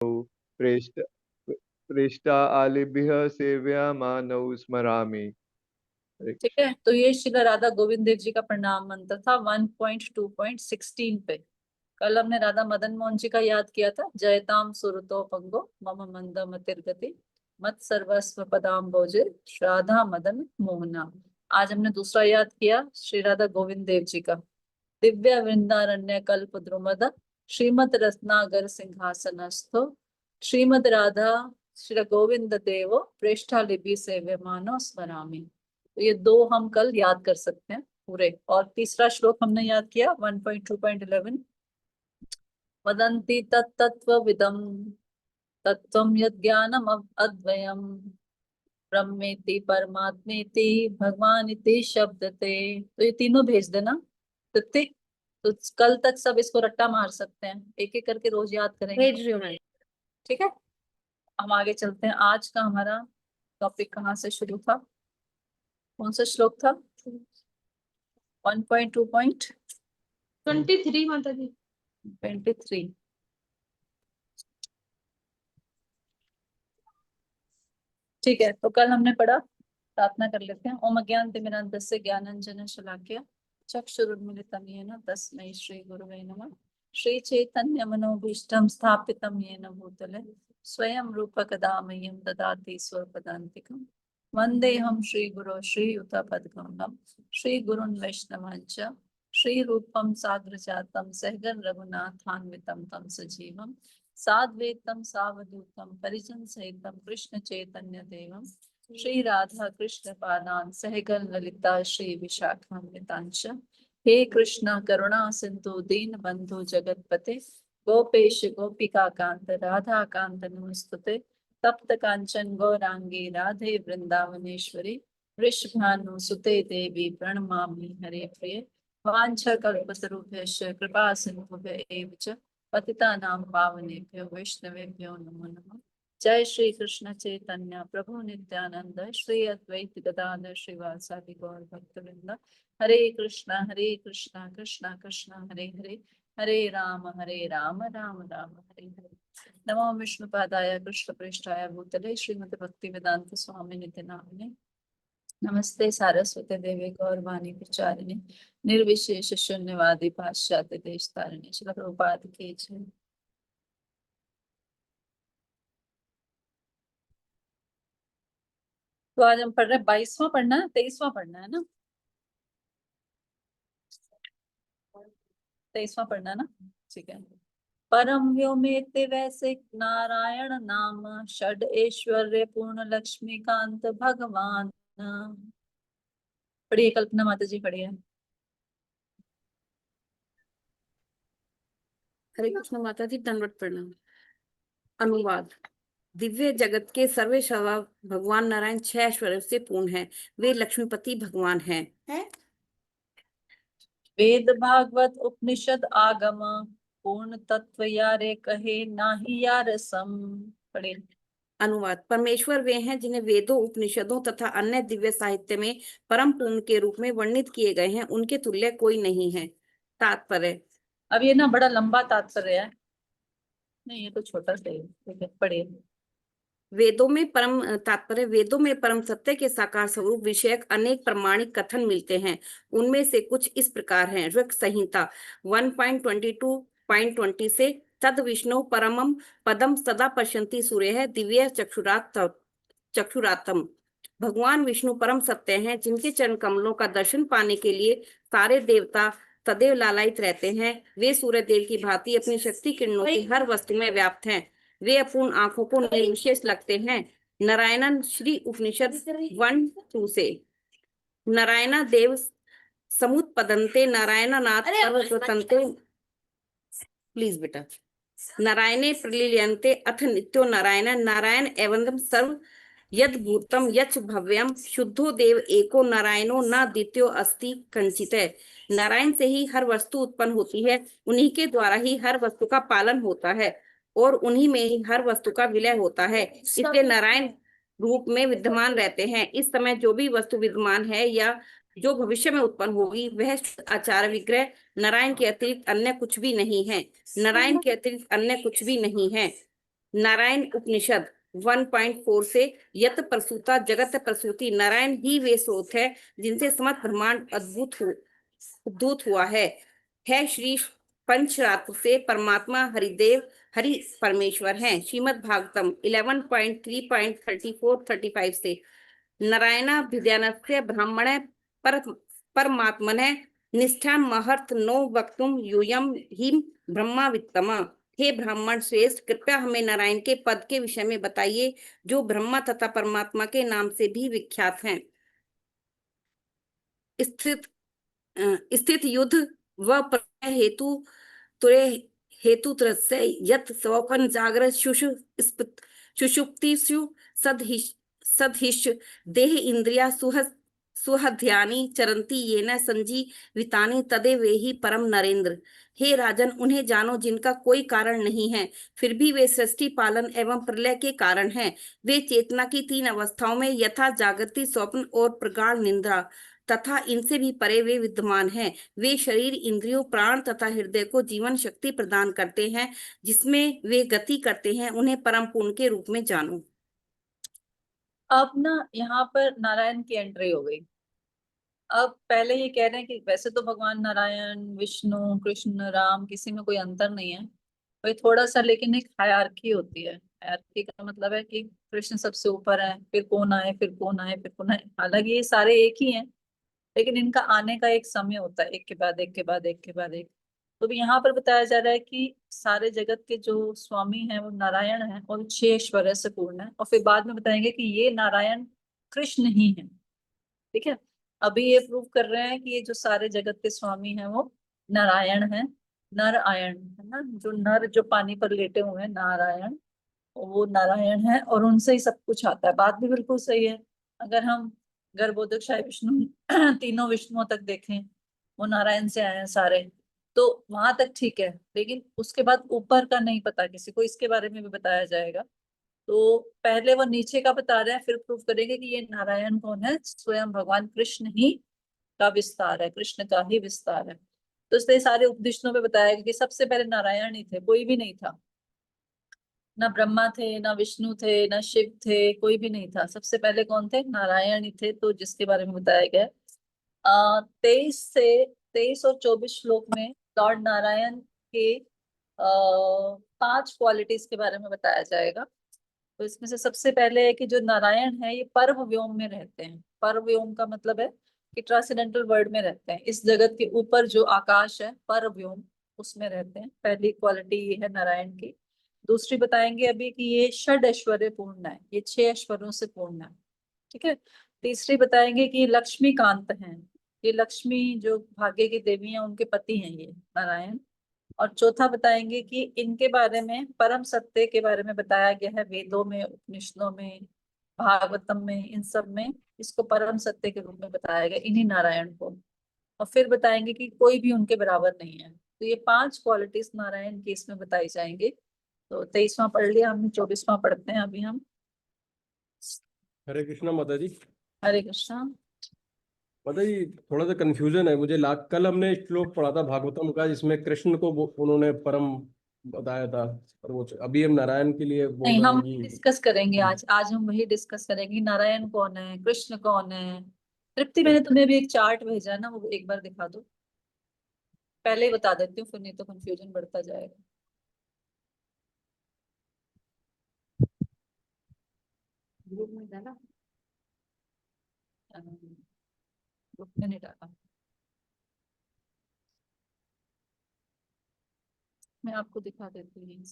प्रेष्ठ प्रेष्ठा आलिभ्य सेव्यमानौ स्मरामि। हरे ठीक है, तो ये श्री राधा गोविंद देव जी का प्रणाम मंत्र था 1.2.16 पे। कल हमने राधा मदन मोहन जी का याद किया था, जयताम सुरतो पंगो मम मंद मतिर्गति मत सर्वस्व पदाम भोजे राधा मदन मोहना। आज हमने दूसरा याद किया श्री राधा गोविंद देव जी का। दिव्य वृंदारण्य कल्प द्रुमद श्रीमद रत्नागर सिंहासनस्थो श्रीमद राधा श्री गोविंद देवो प्रेष्ठा लिपि सेव्यमानो स्मरामि। तो ये दो हम कल याद कर सकते हैं पूरे। और तीसरा श्लोक हमने याद किया 1.2.11 वदन्ति तत्तत्त्वविदं तत्त्वं यज्ञानम अद्वयम् ब्रह्मेति परमात्मेति भगवान इति शब्दते। तो ये तीनों भेज देना तृप्ति। तो कल तक सब इसको रट्टा मार सकते हैं, एक एक करके रोज याद करेंगे। भेज रही हूँ मैं। ठीक है, हम आगे चलते हैं। आज का हमारा टॉपिक कहाँ से शुरू था, कौन सा श्लोक था? 1.2.23 माता जी। 23। ठीक है, तो कल हमने पढ़ा, प्रार्थना कर लेते हैं। ओम अज्ञानतिमिरान्धस्य ज्ञानांजन शलाकया चक्षुरुन्मीलितं येन तस्मै श्री गुरुवे नमः। श्री चैतन्य मनोभीष्टं स्थापितं येन भूतले स्वयं रूप कदा मह्यं ददाति स्वपदान्तिकं। वन्देऽहं श्रीगुरो श्रीयुतपद्गमनं श्रीगुरुन् वैष्णवांश्च श्रीरूपं साग्रजातं सहगण रघुनाथान्वितं तं सजीवं साद्वैतं सावधूतं परिजन सहितं कृष्ण चैतन्य देवं श्री राधा कृष्ण पादान सहगण ललिता श्री विशाखान्वितांश। हे कृष्ण करुणा सिंधु दीन बंधु जगतपते गोपेश गोपिका कांत राधा कांत नमस्तुते। तप्त कांचन गौरांगी राधे वृंदावनेश्वरी वृषभानु सुते देवी प्रणमामि हरे प्रिय। वाञ्छाकल्पतरुभ्यश्च कृपा सिन्धुभ्य एव च पतितानां पावनेभ्यो वैष्णवेभ्यो नमो नमः। जय श्री कृष्ण चैतन्य प्रभु नित्यानंद श्री अद्वैत गदाधर श्रीवासादि गौर भक्तवृंद। हरे कृष्ण कृष्ण कृष्ण हरे हरे हरे राम राम राम हरे हरे। नमो विष्णुपादाय कृष्ण प्रेष्ठाय भूतले श्रीमद् भक्ति वेदांत स्वामी नित्य नामिने नमस्ते सारस्वती देवी गौरवाणी प्रचारिणे निर्विशेष शून्यवादी पाश्चात्य देश तारिणे। श्रील प्रभुपाद की जय। तो आज हम पढ़ रहे हैं 22वां पढ़ना है, 23वां पढ़ना है ना? 23वां पढ़ना है ना? ठीक है। परम व्योमेति वैसे नारायण नाम षड ऐश्वर्य पूर्ण लक्ष्मीकांत भगवान। पढ़िए कल्पना माता जी, पढ़िए। हरे कृष्ण माता जी, दंडवत प्रणाम। अनुवाद। दिव्य जगत के सर्वे सर्वा भगवान नारायण 6 ऐश्वर्य से पूर्ण है। वे लक्ष्मीपति भगवान हैं। वेद भागवत उपनिषद आगम पूर्ण तत्व यारे कहे नाही यार सम। पढ़े। अनुवाद। परमेश्वर वे हैं जिन्हें वेदों उपनिषदों तथा अन्य दिव्य साहित्य में परम पूर्ण के रूप में वर्णित किए गए हैं, उनके तुल्य कोई नहीं है। तात्पर्य। अब ये ना बड़ा लंबा तात्पर्य है, नहीं ये तो छोटा सा है। ठीक है, पढ़िए। वेदों में परम सत्य के साकार स्वरूप विषयक अनेक प्रमाणिक कथन मिलते हैं। उनमें से कुछ इस प्रकार हैं। ऋक् संहिता 1.22.20 से तद विष्णु परमम पदम सदा पश्यन्ति सूर्यः दिव्य चक्षुरातम। भगवान विष्णु परम सत्य हैं, जिनके चरण कमलों का दर्शन पाने के लिए सारे देवता सदैव लालायित रहते हैं। वे सूर्य देव की भांति अपनी शक्ति किरणों की हर वस्तु में व्याप्त हैं। वे अपूर्ण आंखों को निर्विशेष लगते हैं। नारायणन श्री उपनिषद 1:2 से नारायण देव समुत्पदन्ते नारायणनाथ सर्वतन्ते। प्लीज बेटा। नारायणे प्रलीयन्ते अथ नित्यो नारायण नारायण एवं सर्व यद भूतम यच भव्यम शुद्धो देव एको नारायणो न द्वितीयो अस्ति कंचित। नारायण से ही हर वस्तु उत्पन्न होती है, उन्हीं के द्वारा ही हर वस्तु का पालन होता है और उन्हीं में ही हर वस्तु का विलय होता है। इसलिए नारायण रूप में विद्यमान रहते हैं। इस समय जो भी वस्तु विद्यमान है या जो भविष्य में उत्पन्न होगी वह आचार विग्रह नारायण के अतिरिक्त अन्य कुछ भी नहीं है। नारायण के अतिरिक्त अन्य कुछ भी नहीं है। नारायण उपनिषद 1.4 से यत प्रसूता जगत प्रसूति, नारायण ही वे स्रोत है जिनसे समस्त ब्रह्मांड उद्भूत हुआ है श्री पंचरात्र से परमात्मा हरिदेव हरि परमेश्वर हैं। श्रीमद् भागवतम 11.3.34-35 से नारायणाभिधानस्य ब्राह्मणे परमात्मने निष्ठा महर्थ नो वक्तुम यूयम हिम ब्रह्मावित्तम। हे ब्राह्मण श्रेष्ठ, कृपया हमें नारायण के पद के विषय में बताइए जो ब्रह्मा तथा परमात्मा के नाम से भी विख्यात हैं। स्थित युद्ध व प्रलय हेतु तुरे हेतु त्रस्य यत् स्वपन जागृत सुषुप्तिषु सदहिश देह इंद्रिया सुहध्यानि चरंती येन संजीवितानि तदेव ही परम नरेंद्र। हे राजन, उन्हें जानो जिनका कोई कारण नहीं है, फिर भी वे सृष्टि पालन एवं प्रलय के कारण हैं। वे चेतना की 3 अवस्थाओं में यथा जागृति, स्वप्न और प्रगाढ़ निद्रा तथा इनसे भी परे वे विद्यमान हैं। वे शरीर, इंद्रियों, प्राण तथा हृदय को जीवन शक्ति प्रदान करते हैं जिसमें वे गति करते हैं। उन्हें परम पूर्ण के रूप में जानो। अब ना यहाँ पर नारायण की एंट्री हो गई। अब पहले ये कह रहे हैं कि वैसे तो भगवान नारायण, विष्णु, कृष्ण, राम, किसी में कोई अंतर नहीं है, वही थोड़ा सा, लेकिन एक हायरार्की होती है। हायरार्की का मतलब है कि कृष्ण सबसे ऊपर है, फिर कौन आए, फिर कौन आए, फिर कौन आए। हालांकि ये सारे एक ही हैं, लेकिन इनका आने का एक समय होता है, एक के बाद एक के बाद एक के बाद एक। तो भी यहाँ पर बताया जा रहा है कि सारे जगत के जो स्वामी हैं वो नारायण हैं और 6 ऐश्वर्य से पूर्ण है। और फिर बाद में बताएंगे कि ये नारायण कृष्ण ही है। ठीक है, अभी ये प्रूव कर रहे हैं कि ये जो सारे जगत के स्वामी हैं वो नारायण हैं। नर आयण है ना, जो नर जो पानी पर लेटे हुए हैं, नारायण, वो नारायण है और उनसे ही सब कुछ आता है। बात भी बिल्कुल सही है। अगर हम गर्भोदक विष्णु तीनों विष्णुओं तक देखें, वो नारायण से आए हैं सारे, तो वहां तक ठीक है। लेकिन उसके बाद ऊपर का नहीं पता किसी को, इसके बारे में भी बताया जाएगा। तो पहले वो नीचे का बता रहे हैं, फिर प्रूव करेंगे कि ये नारायण कौन है, स्वयं भगवान कृष्ण ही का विस्तार है, कृष्ण का ही विस्तार है। तो इसलिए सारे उपनिषदों में बताया गया कि सबसे पहले नारायण ही थे, कोई भी नहीं था। ना ब्रह्मा थे, ना विष्णु थे, ना शिव थे, कोई भी नहीं था। सबसे पहले कौन थे, नारायण ही थे। तो जिसके बारे में बताया गया 23 और 24 श्लोक में लॉर्ड नारायण के 5 क्वालिटीज के बारे में बताया जाएगा। तो इसमें से सबसे पहले है कि जो नारायण है ये परम व्योम में रहते हैं। परम व्योम का मतलब है कि ट्रांसेंडेंटल वर्ल्ड में रहते हैं, इस जगत के ऊपर जो आकाश है, पर व्योम, उसमें रहते हैं। पहली क्वालिटी ये है नारायण की। दूसरी बताएंगे अभी कि ये षड ऐश्वर्य पूर्ण है, ये 6 ऐश्वर्यों से पूर्ण है। ठीक है। तीसरी बताएंगे कि ये लक्ष्मीकांत हैं, ये लक्ष्मी जो भाग्य की देवी हैं उनके पति हैं ये नारायण। और चौथा बताएंगे कि इनके बारे में, परम सत्य के बारे में बताया गया है वेदों में, उपनिषदों में, भागवतम में, इन सब में इसको परम सत्य के रूप में बताया गया, इन्हीं नारायण को। और फिर बताएंगे कि कोई भी उनके बराबर नहीं है। तो ये 5 क्वालिटीज नारायण की इसमें बताई जाएंगी। तो 23वां पढ़ लिया हमने, 24वां पढ़ते हैं अभी हम। हरे कृष्णा माता जी। हरे कृष्णा। माता जी, थोड़ा सा कंफ्यूजन है मुझे। कल हमने श्लोक पढ़ा था भागवतम का जिसमें कृष्ण को उन्होंने परम बताया था, और वो अभी हम नारायण के लिए बोल नहीं, रहे हम हैं कि डिस्कस करेंगे आज। आज हम वही डिस्कस करेंगे, नारायण कौन है, कृष्ण कौन है। तृप्ति, मैंने तुम्हें भी एक चार्ट भेजा है ना, वो एक बार दिखा दो। पहले ही बता देती हूँ, फिर नहीं तो कंफ्यूजन बढ़ता जाएगा। ग्रुप में डाला। ग्रुप में नहीं डाला, मैं आपको दिखा देती हूँ।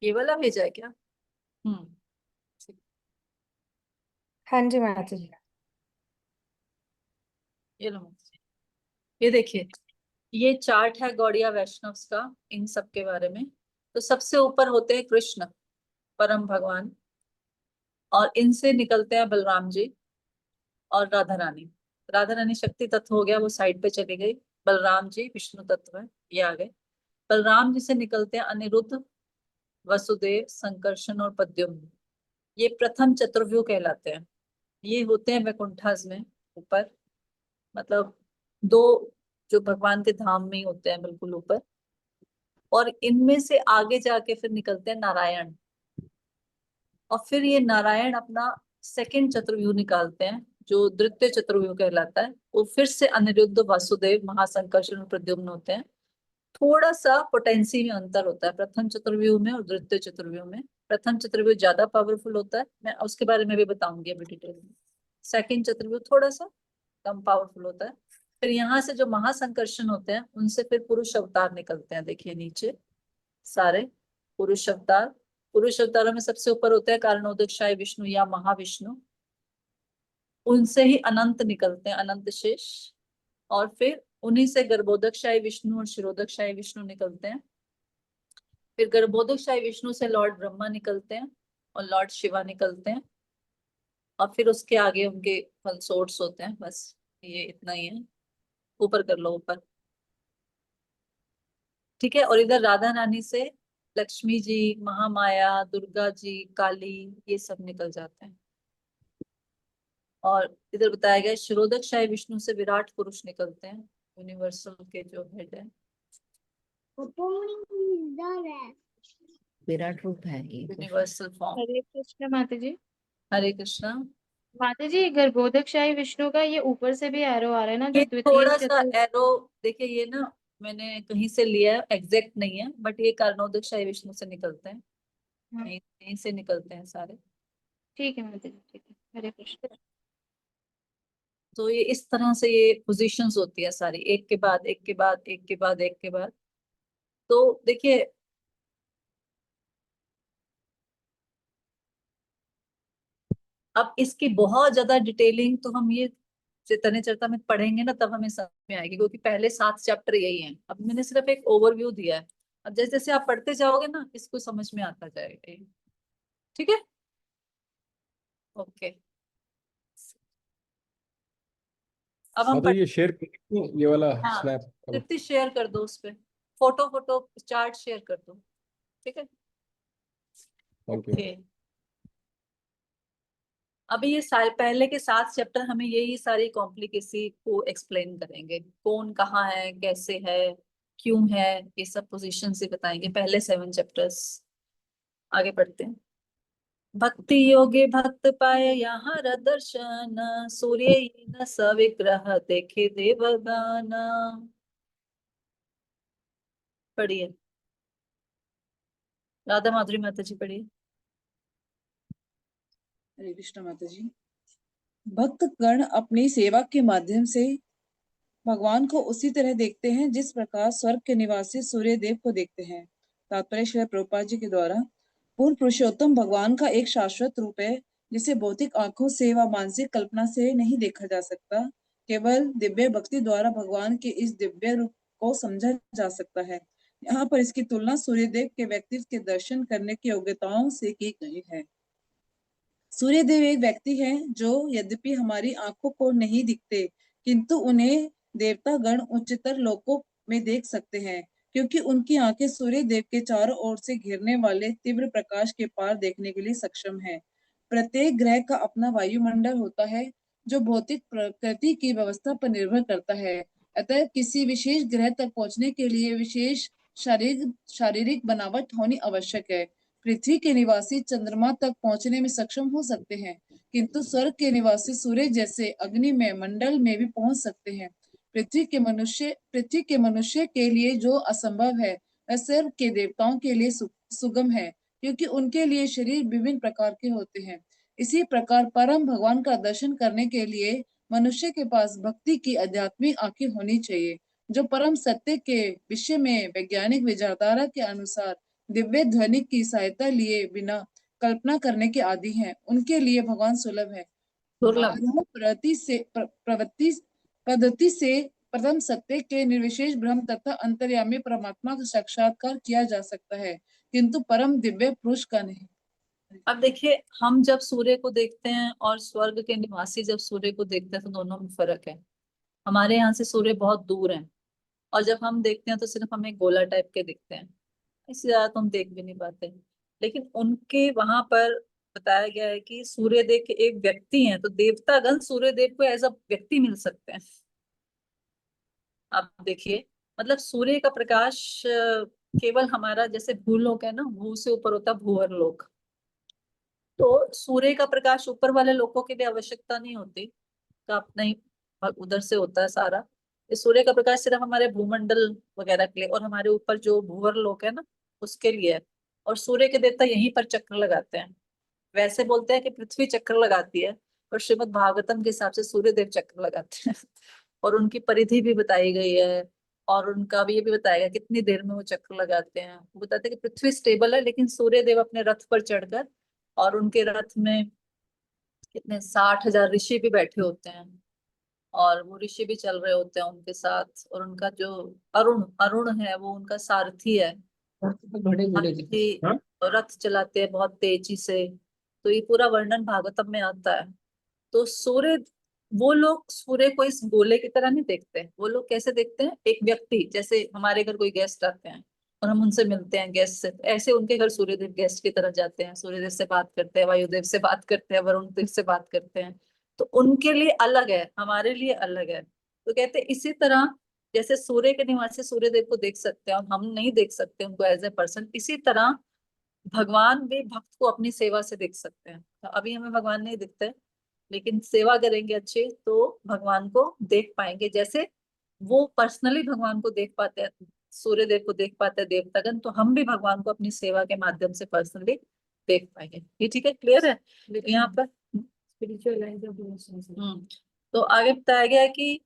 ये वाला भेजा है क्या? ठीक। हाँ जी माता जी। ये लो, ये देखिए, ये चार्ट है गौड़िया वैष्णव्स का इन सब के बारे में। तो सबसे ऊपर होते हैं कृष्ण, परम भगवान, और इनसे निकलते हैं बलराम जी और राधा रानी। राधा रानी शक्ति तत्व हो गया, वो साइड पे चली गई। बलराम जी विष्णु तत्व है, ये आ गए। बलराम जी से निकलते हैं अनिरुद्ध, वसुदेव, संकर्षण और प्रद्युम्न। ये प्रथम चतुर्व्यूह कहलाते हैं। ये होते हैं वैकुंठाज में ऊपर, मतलब 2 जो भगवान के धाम में ही होते हैं बिल्कुल ऊपर। और इनमें से आगे जाके फिर निकलते हैं नारायण, और फिर ये नारायण अपना सेकंड चतुर्व्यूह निकालते हैं जो द्वितीय चतुर्व्यूह कहलाता है। वो फिर से अनिरुद्ध, वासुदेव, महासंकर्षण और प्रद्युम्न होते हैं। थोड़ा सा पोटेंसी में अंतर होता है प्रथम चतुर्व्यूह में और द्वितीय चतुर्व्यूह में। प्रथम चतुर्व्यूह ज्यादा पावरफुल होता है, मैं उसके बारे में भी बताऊंगी अभी डिटेल में। सेकंड चतुर्व्यूह थोड़ा सा कम पावरफुल होता है। फिर यहाँ से जो महासंकर्षण होते हैं उनसे फिर पुरुष अवतार निकलते हैं। देखिए नीचे सारे पुरुष अवतार। पुरुष अवतारों में सबसे ऊपर होते हैं कारणोदकशाही विष्णु या महाविष्णु। उनसे ही अनंत निकलते हैं, अनंत शेष। और फिर उन्हीं से गर्भोदकशाही विष्णु और शिरोदकशाही विष्णु निकलते हैं। फिर गर्भोदकशाही विष्णु से लॉर्ड ब्रह्मा निकलते हैं और लॉर्ड शिवा निकलते हैं। और फिर उसके आगे उनके कंसोर्ट्स होते हैं। बस ये इतना ही है। ऊपर कर लो ऊपर, ठीक है। और इधर राधा रानी से लक्ष्मी जी, महामाया, दुर्गा जी, काली, ये सब निकल जाते हैं। और इधर बताया गया शिरोदकशाही विष्णु से विराट पुरुष निकलते हैं, यूनिवर्सल के जो हेड है, विराट रूप है ये। Universal form. हरे कृष्ण माता जी। हरे कृष्णा। माता जी, गर्भोदकशाही विष्णु का ये ऊपर से भी एरो आ रहा है ना, जो ये द्वितीय थोड़ा सा चतुर्थ। एरो देखिए, ये ना मैंने कहीं से लिया है, एग्जैक्ट नहीं है, बट ये कारणोदकशाही विष्णु से निकलते हैं। हाँ, यहीं से निकलते हैं सारे। ठीक है माता जी, ठीक है। हरे कृष्ण। तो ये इस तरह से ये पोजीशंस होती है सारी, एक के बाद एक के बाद एक के बाद एक के बाद। तो देखिए अब इसकी बहुत ज्यादा डिटेलिंग तो हम ये चैतन्य चरिता में पढ़ेंगे ना, तब हमें समझ में आएगी, क्योंकि पहले 7 चैप्टर यही हैं। अब मैंने सिर्फ एक ओवरव्यू दिया है। अब जैसे जैसे आप पढ़ते जाओगे ना, इसको समझ में आता जाएगा ये। ठीक है, ओके। अब हम मतलब ये शेयर ये वाला हाँ, स्नैप। तृप्ति शेयर कर दो उस पे, फोटो फोटो चार्ट शेयर कर दो, ठीक है। Thank you. ओके, अभी ये पहले के 7 चैप्टर हमें यही सारी कॉम्प्लिकेसी को एक्सप्लेन करेंगे, कौन कहाँ है, कैसे है, क्यों है, ये सब पोजीशन से बताएंगे पहले 7 चैप्टर्स। आगे पढ़ते हैं। भक्ति योगे भक्त पाए यहाँ दर्शन, सूर्य न सविग्रह देखे देवगाना। पढ़िए, राधा माधुरी माता जी पढ़िए। हरे कृष्ण माता जी। भक्त गण अपनी सेवा के माध्यम से भगवान को उसी तरह देखते हैं जिस प्रकार स्वर्ग के निवासी सूर्य देव को देखते हैं। तात्पर्य श्रील प्रभुपाद जी के द्वारा। पूर्ण पुरुषोत्तम भगवान का एक शाश्वत रूप है जिसे भौतिक आंखों से व मानसिक कल्पना से नहीं देखा जा सकता। केवल दिव्य भक्ति द्वारा भगवान के इस दिव्य रूप को समझा जा सकता है। यहाँ पर इसकी तुलना सूर्य देव के व्यक्तित्व के दर्शन करने की योग्यताओं से की गई है। सूर्यदेव एक व्यक्ति है जो यद्यपि हमारी आंखों को नहीं दिखते, किंतु उन्हें देवता गण उच्चतर लोकों में देख सकते हैं, क्योंकि उनकी आंखें सूर्य देव के चारों ओर से घिरने वाले तीव्र प्रकाश के पार देखने के लिए सक्षम है। प्रत्येक ग्रह का अपना वायुमंडल होता है जो भौतिक प्रकृति की व्यवस्था पर निर्भर करता है। अतः किसी विशेष ग्रह तक पहुंचने के लिए विशेष शारीरिक बनावट होनी आवश्यक है। पृथ्वी के निवासी चंद्रमा तक पहुंचने में सक्षम हो सकते हैं, किंतु स्वर्ग के निवासी सूर्य जैसे अग्निमय मंडल में भी पहुंच सकते हैं। पृथ्वी के मनुष्य के लिए जो असंभव है, वह स्वर्ग के देवताओं के लिए सुगम है, क्योंकि उनके लिए शरीर विभिन्न प्रकार के होते हैं। इसी प्रकार परम भगवान का दर्शन करने के लिए मनुष्य के पास भक्ति की आध्यात्मिक आंखें होनी चाहिए, जो परम सत्य के विषय में वैज्ञानिक विचारधारा के अनुसार दिव्य ध्वनि की सहायता लिए बिना कल्पना करने के आदि हैं। उनके लिए भगवान सुलभ है। दुर्लभ। आरंभ प्रवृत्ति पद्धति से प्रथम सत्य के निर्विशेष ब्रह्म तथा अंतर्यामी परमात्मा का साक्षात्कार किया जा सकता है, किंतु परम दिव्य पुरुष का नहीं। अब देखिए, हम जब सूर्य को देखते हैं और स्वर्ग के निवासी जब सूर्य को देखते हैं तो दोनों में फर्क है। हमारे यहाँ से सूर्य बहुत दूर है, और जब हम देखते हैं तो सिर्फ हमें गोला टाइप के दिखते हैं, इससे ज्यादा तो हम देख भी नहीं पाते। लेकिन उनके वहां पर बताया गया है कि सूर्य देव के एक व्यक्ति हैं, तो देवतागण सूर्य देव को एज अ व्यक्ति मिल सकते हैं। आप देखिए, मतलब सूर्य का प्रकाश केवल हमारा जैसे भूलोक है ना, भू से ऊपर होता है भूअर लोक, तो सूर्य का प्रकाश ऊपर वाले लोगों के लिए आवश्यकता नहीं होती, तो आप नहीं, उधर से होता है सारा। ये सूर्य का प्रकाश सिर्फ हमारे भूमंडल वगैरह के लिए और हमारे ऊपर जो भूवर लोक है ना उसके लिए है। और सूर्य के देवता यहीं पर चक्र लगाते हैं। वैसे बोलते हैं कि पृथ्वी चक्र लगाती है, पर श्रीमद् भागवतम के हिसाब से सूर्य देव चक्र लगाते हैं और उनकी परिधि भी बताई गई है, और उनका भी ये भी बताया गया कितनी देर में वो चक्र लगाते हैं। वो बताते हैं कि पृथ्वी स्टेबल है, लेकिन सूर्य देव अपने रथ पर चढ़कर, और उनके रथ में कितने 60,000 ऋषि भी बैठे होते हैं, और वो ऋषि भी चल रहे होते हैं उनके साथ, और उनका जो अरुण अरुण है वो उनका सारथी है। हाथी हाँ? रथ चलाते हैं बहुत तेजी से। तो ये पूरा वर्णन भागवतम में आता है। तो सूर्य, वो लोग सूर्य को इस गोले की तरह नहीं देखते। वो लोग कैसे देखते हैं, एक व्यक्ति, जैसे हमारे घर कोई गेस्ट आते हैं और हम उनसे मिलते हैं गेस्ट से, तो ऐसे उनके घर सूर्यदेव गेस्ट की तरह जाते हैं, सूर्यदेव से बात करते हैं, वायुदेव से बात करते हैं, वरुण देव से बात करते हैं। तो उनके लिए अलग है, हमारे लिए अलग है। तो कहते हैं इसी तरह जैसे सूर्य के निवासी सूर्यदेव को देख सकते हैं और हम नहीं देख सकते उनको एज ए पर्सन, इसी तरह भगवान भी भक्त को अपनी सेवा से देख सकते हैं। तो अभी हमें भगवान नहीं दिखते, लेकिन सेवा करेंगे अच्छे तो भगवान को देख पाएंगे। जैसे वो पर्सनली भगवान को देख पाते हैं, सूर्य देव को देख पाते हैं देवतागण, तो हम भी भगवान को अपनी सेवा के माध्यम से पर्सनली देख पाएंगे। ये ठीक है, क्लियर है यहाँ पर? तो आगे बताया गया है कि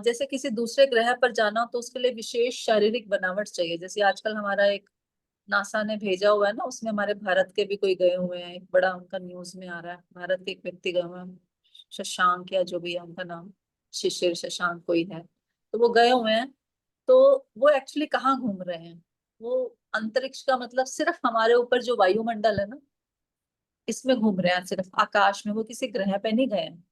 जैसे किसी दूसरे ग्रह पर जाना हो तो उसके लिए विशेष शारीरिक बनावट चाहिए। जैसे आजकल हमारा एक नासा ने भेजा हुआ है ना, उसमें हमारे भारत के भी कोई गए हुए हैं, एक बड़ा उनका न्यूज में आ रहा है, भारत के एक व्यक्ति गए हुए हैं, शशांक या जो भी है उनका नाम, शिशिर शशांक कोई है, तो वो गए हुए हैं। तो वो एक्चुअली कहाँ घूम रहे हैं, वो अंतरिक्ष का मतलब सिर्फ हमारे ऊपर जो वायुमंडल है ना इसमें घूम रहे हैं, सिर्फ आकाश में, वो किसी ग्रह पे नहीं गए हैं।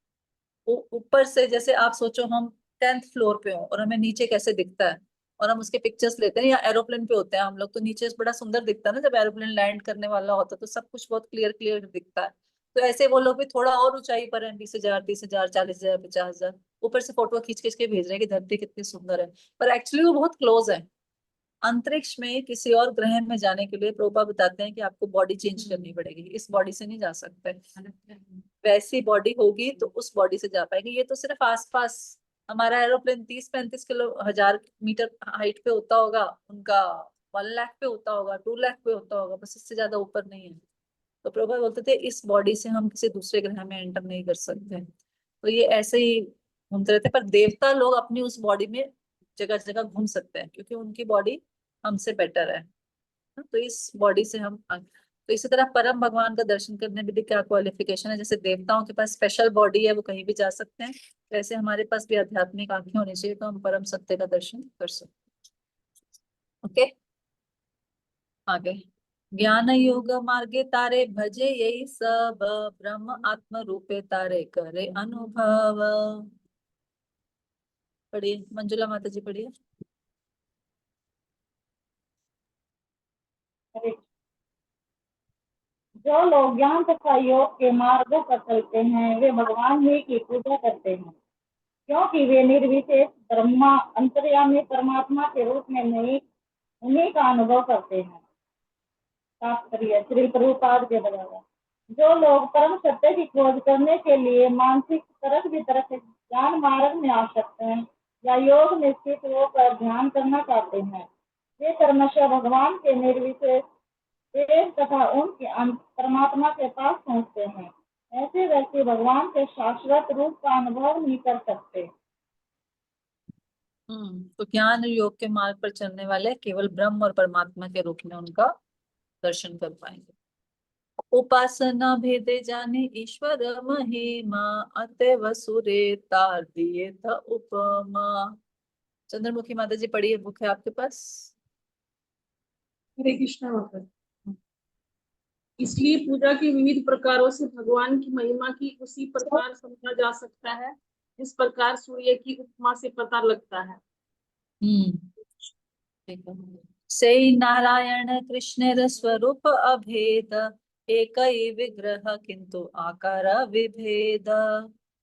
वो ऊपर से, जैसे आप सोचो हम 10th फ्लोर पे हो और हमें नीचे कैसे दिखता है, और हम उसके पिक्चर्स लेते हैं, या एरोप्लेन पे होते हैं हम लोग, तो नीचे बड़ा सुंदर दिखता है ना, जब एरोप्लेन लैंड करने वाला होता है तो सब कुछ बहुत क्लियर क्लियर दिखता है। तो ऐसे वो लोग भी थोड़ा और ऊंचाई पर हैं, 20,000, 30,000, 40,000, 50,000, ऊपर से फोटो खींच खींच के भेज रहे हैं कि धरती कितनी सुंदर है, पर एक्चुअली वो बहुत क्लोज है। अंतरिक्ष में किसी और ग्रह में जाने के लिए प्रभुपाद बताते हैं कि आपको बॉडी चेंज करनी पड़ेगी, इस बॉडी से नहीं जा सकते। वैसी बॉडी होगी तो उस बॉडी से जा पाएंगे। ये तो सिर्फ आसपास, हमारा एरोप्लेन 30-35 किलो 1000 मीटर हाइट पे होता होगा, उनका 1 लाख पे होता होगा, 2 लाख पे होता होगा, बस इससे ज्यादा ऊपर नहीं है। तो प्रभुपाद बोलते थे इस बॉडी से हम किसी दूसरे ग्रह में एंटर नहीं कर सकते। तो ये ऐसे ही घूमते रहते, पर देवता लोग अपनी उस बॉडी में जगह जगह घूम सकते हैं क्योंकि उनकी बॉडी हमसे बेटर है। तो इस बॉडी से हम तो इसी तरह परम भगवान का दर्शन करने में भी क्या क्वालिफिकेशन है, जैसे देवताओं के पास स्पेशल बॉडी है वो कहीं भी जा सकते हैं, वैसे हमारे पास भी आध्यात्मिक आंखें होनी चाहिए तो हम परम सत्य का दर्शन कर सकते हैं। ओके, आगे। ज्ञान योग मार्गे तारे भजे यही सब, ब्रह्म आत्म रूपे तारे करे अनुभव। पढ़िए मंजुला माता जी, पढ़िए। जो लोग ज्ञान तथा योग के मार्गों पर चलते हैं वे भगवान ही की पूजा करते हैं, क्योंकि वे निर्विशेष ब्रह्मा अंतर्यामी परमात्मा के रूप में नहीं उन्हीं का अनुभव करते हैं। तात्पर्य श्री प्रभुपाद के द्वारा जो लोग परम सत्य की खोज करने के लिए मानसिक तरक वितरक ज्ञान मार्ग में आ सकते हैं या योग निश्चित होकर ध्यान करना चाहते हैं, वे क्रमशः भगवान के निर्विशेष प्रेम तथा उनके परमात्मा के पास पहुँचते हैं। ऐसे व्यक्ति भगवान के शाश्वत रूप का अनुभव नहीं कर सकते। तो ज्ञान योग के मार्ग पर चलने वाले केवल ब्रह्म और परमात्मा के रूप में उनका दर्शन कर पाएंगे। उपासना भेदे जाने ईश्वर महिमा, अतएव सुरे तार दिए था उपमा। चंद्रमुखी माता जी, पढ़िए, बुक है आपके पास? हरे कृष्णा माता। इसलिए पूजा के विविध प्रकारों से भगवान की महिमा की उसी प्रकार समझा जा सकता है जिस प्रकार सूर्य की उपमा से पता लगता है। ठीक है। से नारायण कृष्ण स्वरूप अभेद, एक ही विग्रह किंतु आकार विभेद।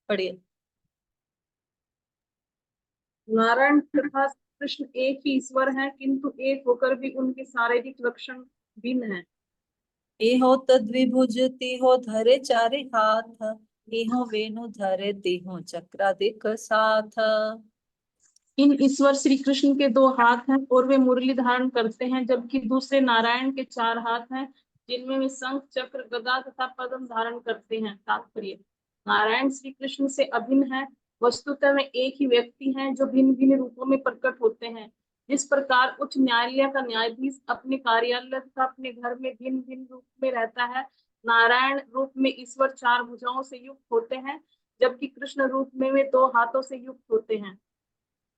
पढ़िए। नारायण तथा कृष्ण एक ही ईश्वर हैं, किंतु एक होकर भी उनके शारीरिक लक्षण भिन्न हैं। एहो तद्विभुज तिहो धरे चारि हाथ, एहो वेणु धरे तिहो चक्रादिक साथ। इन ईश्वर श्री कृष्ण के 2 हाथ हैं और वे मुरली धारण करते हैं, जबकि दूसरे नारायण के 4 हाथ हैं, जिनमें वे शंख, चक्र, गदा तथा पद्म धारण करते हैं। तात्पर्य: नारायण श्री कृष्ण से अभिन्न है। वस्तुतः वे एक ही व्यक्ति हैं जो भिन्न भिन्न रूपों में प्रकट होते हैं। जिस प्रकार उच्च न्यायालय का न्यायाधीश अपने कार्यालय तथा अपने घर में भिन्न भिन्न रूप में रहता है, नारायण रूप में ईश्वर 4 भुजाओं से युक्त होते हैं, जबकि कृष्ण रूप में वे 2 हाथों से युक्त होते हैं।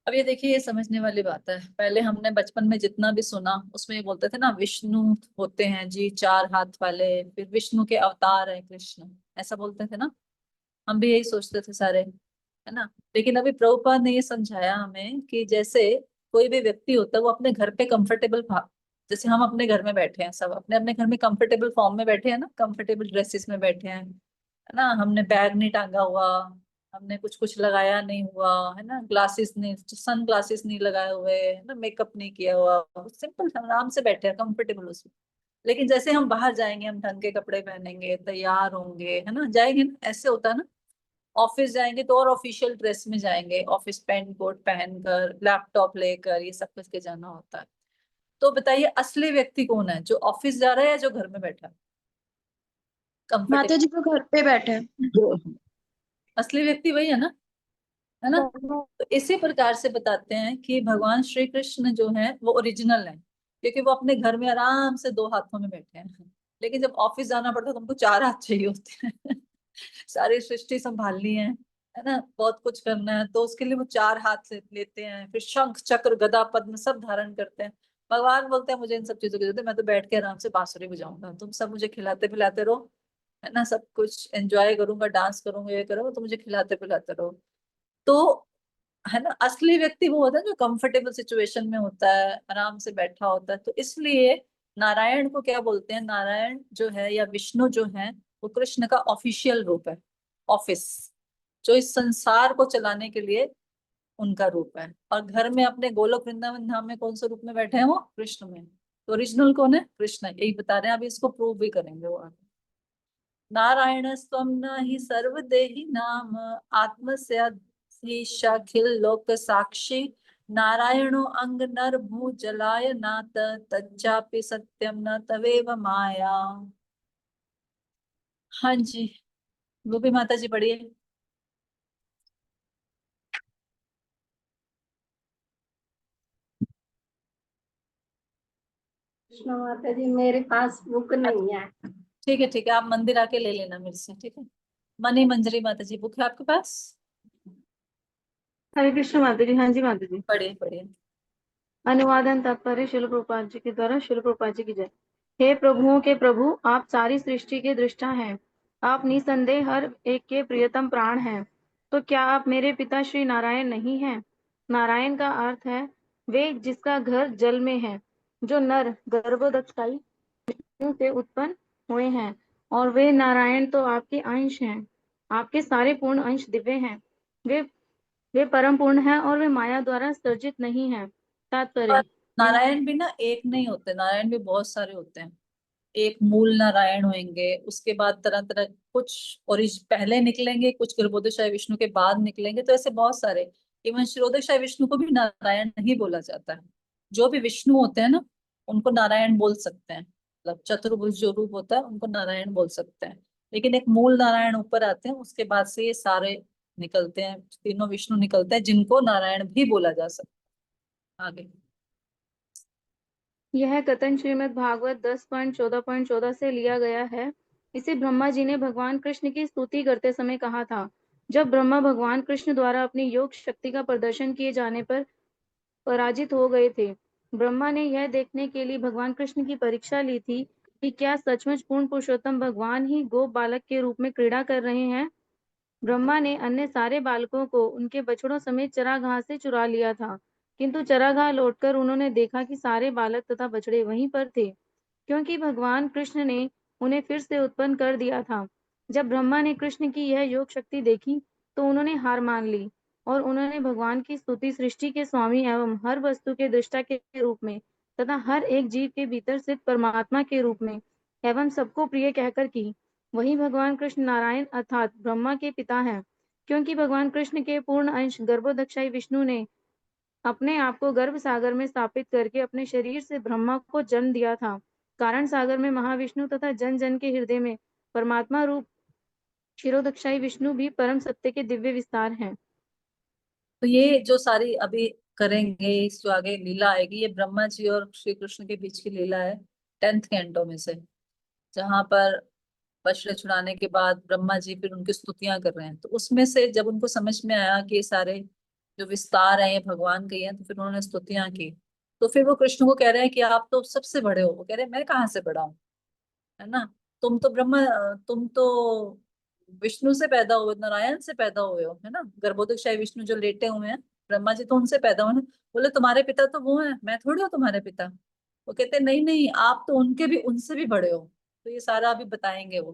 अब ये देखिए, ये समझने वाली बात है। पहले हमने बचपन में जितना भी सुना उसमें ये बोलते थे ना, विष्णु होते हैं जी 4 हाथ वाले, फिर विष्णु के अवतार है कृष्ण, ऐसा बोलते थे ना। हम भी यही सोचते थे सारे, है ना। लेकिन अभी प्रभुपाद ने ये समझाया हमें कि जैसे कोई भी व्यक्ति होता है वो अपने घर पे कंफर्टेबल, जैसे हम अपने घर में बैठे हैं, सब अपने अपने घर में कंफर्टेबल फॉर्म में बैठे हैं ना, कंफर्टेबल ड्रेसेस में बैठे हैं, है ना। हमने बैग नहीं टांगा हुआ, हमने कुछ कुछ लगाया नहीं हुआ, है ना, ग्लासेस नहीं, सन ग्लासेस नहीं लगाए हुए, है ना, मेकअप नहीं किया हुआ, सिंपल आराम से बैठे हैं कंफर्टेबल उसमें। लेकिन जैसे हम बाहर जाएंगे, हम ढंग के कपड़े पहनेंगे, तैयार होंगे, है ना, जाएंगे ना, ऐसे होता है ना। ऑफिस जाएंगे तो और ऑफिशियल ड्रेस में जाएंगे, ऑफिस पेंट कोट पहनकर, लैपटॉप लेकर, ये सब करके जाना होता है। तो बताइए, असली व्यक्ति कौन है, जो ऑफिस जा रहा है या जो घर में बैठा है माता कंफर्टेबल? जी को घर पे बैठे हैं। असली व्यक्ति वही है ना, है ना। तो इसी प्रकार से बताते हैं कि भगवान श्री कृष्ण जो है वो ओरिजिनल है, क्योंकि वो अपने घर में आराम से 2 हाथों में बैठे हैं। लेकिन जब ऑफिस जाना पड़ता है तो उनको 4 हाथ चाहिए होते हैं। सारी सृष्टि संभालनी है ना, बहुत कुछ करना है, तो उसके लिए वो 4 हाथ लेते हैं, फिर शंख, चक्र, गदा, पद्म सब धारण करते हैं। भगवान बोलते हैं मुझे इन सब चीजों की जरूरत है, मैं तो बैठ के आराम से बांसुरी बजाऊंगा, तुम सब मुझे खिलाते पिलाते रहो, है ना, सब कुछ एंजॉय करूंगा, डांस करूंगा, ये करूंगा, तो मुझे खिलाते पिलाते रहो। तो है ना, असली व्यक्ति वो होता है जो कंफर्टेबल सिचुएशन में होता है, आराम से बैठा होता है। तो इसलिए नारायण को क्या बोलते हैं, नारायण जो है या विष्णु जो है वो कृष्ण का ऑफिशियल रूप है, ऑफिस, जो इस संसार को चलाने के लिए उनका रूप है। और घर में अपने गोलोक वृंदावन धाम में कौन से रूप में बैठे हैं, वो कृष्ण में। तो ओरिजिनल कौन है, कृष्ण, यही बता रहे हैं। अभी इसको प्रूव भी करेंगे वो आगे। नारायण स्वम न हि सर्वदेहि नाम, आत्मस्याखिल लोक साक्षी, नारायणो अंग नर भू जलाय नाथ, तच्चापि सत्यम न तवेव माया। हाँ जी, वो भी माता जी पढ़िए। कृष्ण माता जी, मेरे पास बुक नहीं है। ठीक है ठीक है, आप मंदिर आके ले लेना मेरे से, ठीक है। मनी मंजरी माता जी बुक है आपके पास? हरे कृष्ण माता जी। हाँ जी माता जी। पढ़िए पढ़िए। अनुवादन तात्पर्य शिल प्रभुपाद जी के द्वारा। शिल प्रभुपाद जी की जय। हे प्रभुओं के प्रभु, आप सारी सृष्टि के दृष्टा हैं। आप निसंदेह हर एक के प्रियतम प्राण हैं। तो क्या आप मेरे पिता श्री नारायण नहीं हैं? नारायण का अर्थ है वे जिसका घर जल में है, जो नर गर्भोदक्षाई से उत्पन्न हुए हैं। और वे नारायण तो आपके अंश हैं। आपके सारे पूर्ण अंश दिव्य हैं। वे वे परम पूर्ण हैं और वे माया द्वारा सर्जित नहीं हैं। तात्पर्य: और नारायण भी ना एक नहीं होते, नारायण भी बहुत सारे होते हैं। एक मूल नारायण होंगे, उसके बाद तरह तरह कुछ पहले निकलेंगे, कुछ गर्भोदशाय विष्णु के बाद निकलेंगे, तो ऐसे बहुत सारे। इवन शिरोदशाय विष्णु को भी नारायण नहीं बोला जाता है। जो भी विष्णु होते हैं ना, उनको नारायण बोल सकते हैं, मतलब चतुर्भुज जो रूप होता है उनको नारायण बोल सकते हैं। लेकिन एक मूल नारायण ऊपर आते हैं, उसके बाद से ये सारे निकलते हैं, तीनों विष्णु निकलते हैं, जिनको नारायण भी बोला जा सकता है। आगे। यह कथन श्रीमद् भागवत 10.14.14 से लिया गया है। इसे ब्रह्मा जी ने भगवान कृष्ण की स्तुति करते समय कहा था। जब ब्रह्मा भगवान कृष्ण द्वारा अपनी योग शक्ति का प्रदर्शन किए जाने पर पराजित हो गए थे। ब्रह्मा ने यह देखने के लिए भगवान कृष्ण की परीक्षा ली थी कि क्या सचमुच पूर्ण पुरुषोत्तम भगवान ही गोप बालक के रूप में क्रीड़ा कर रहे हैं। ब्रह्मा ने अन्य सारे बालकों को उनके बछड़ों समेत चरागाह से चुरा लिया था, किंतु चरागाह लौटकर उन्होंने देखा कि सारे बालक तथा बछड़े वहीं पर थे, क्योंकि भगवान कृष्ण ने उन्हें फिर से उत्पन्न कर दिया था। जब ब्रह्मा ने कृष्ण की यह योग शक्ति देखी तो उन्होंने हार मान ली और उन्होंने भगवान की स्तुति सृष्टि के स्वामी एवं हर वस्तु के दृष्टा के रूप में तथा हर एक जीव के भीतर स्थित परमात्मा के रूप में एवं सबको प्रिय कहकर की। वही भगवान कृष्ण नारायण अर्थात ब्रह्मा के पिता हैं, क्योंकि भगवान कृष्ण के पूर्ण अंश गर्भोदक्षाई विष्णु ने अपने आप को गर्भ सागर में स्थापित करके अपने शरीर से ब्रह्मा को जन्म दिया था। कारण सागर में महाविष्णु तथा जन जन के हृदय में परमात्मा रूप क्षीरोदक्षाई विष्णु भी परम सत्य के दिव्य विस्तार हैं। तो ये जो सारी अभी करेंगे, इस जो आगे लीला आएगी, ये ब्रह्मा जी और श्री कृष्ण के बीच की लीला है 10th कैंटो में से, जहां पर बछड़े छुड़ाने के बाद ब्रह्मा जी फिर उनकी स्तुतियां कर रहे हैं। तो उसमें से जब उनको समझ में आया कि ये सारे जो विस्तार है ये भगवान के ही हैं, तो फिर उन्होंने स्तुतियां की। तो फिर वो कृष्ण को कह रहे हैं कि आप तो सबसे बड़े हो। वो कह रहे हैं मैं कहाँ से बड़ा हूँ, है ना, तुम तो विष्णु से पैदा हुए, नारायण से पैदा हुए हो, है ना। गर्भोदकशाही विष्णु जो लेटे हुए हैं, ब्रह्मा जी तो उनसे पैदा हुए हैं। बोले तुम्हारे पिता तो वो हैं, मैं थोड़ी हूँ तुम्हारे पिता। वो कहते नहीं नहीं, आप तो उनसे भी बड़े हो। तो ये सारा अभी बताएंगे वो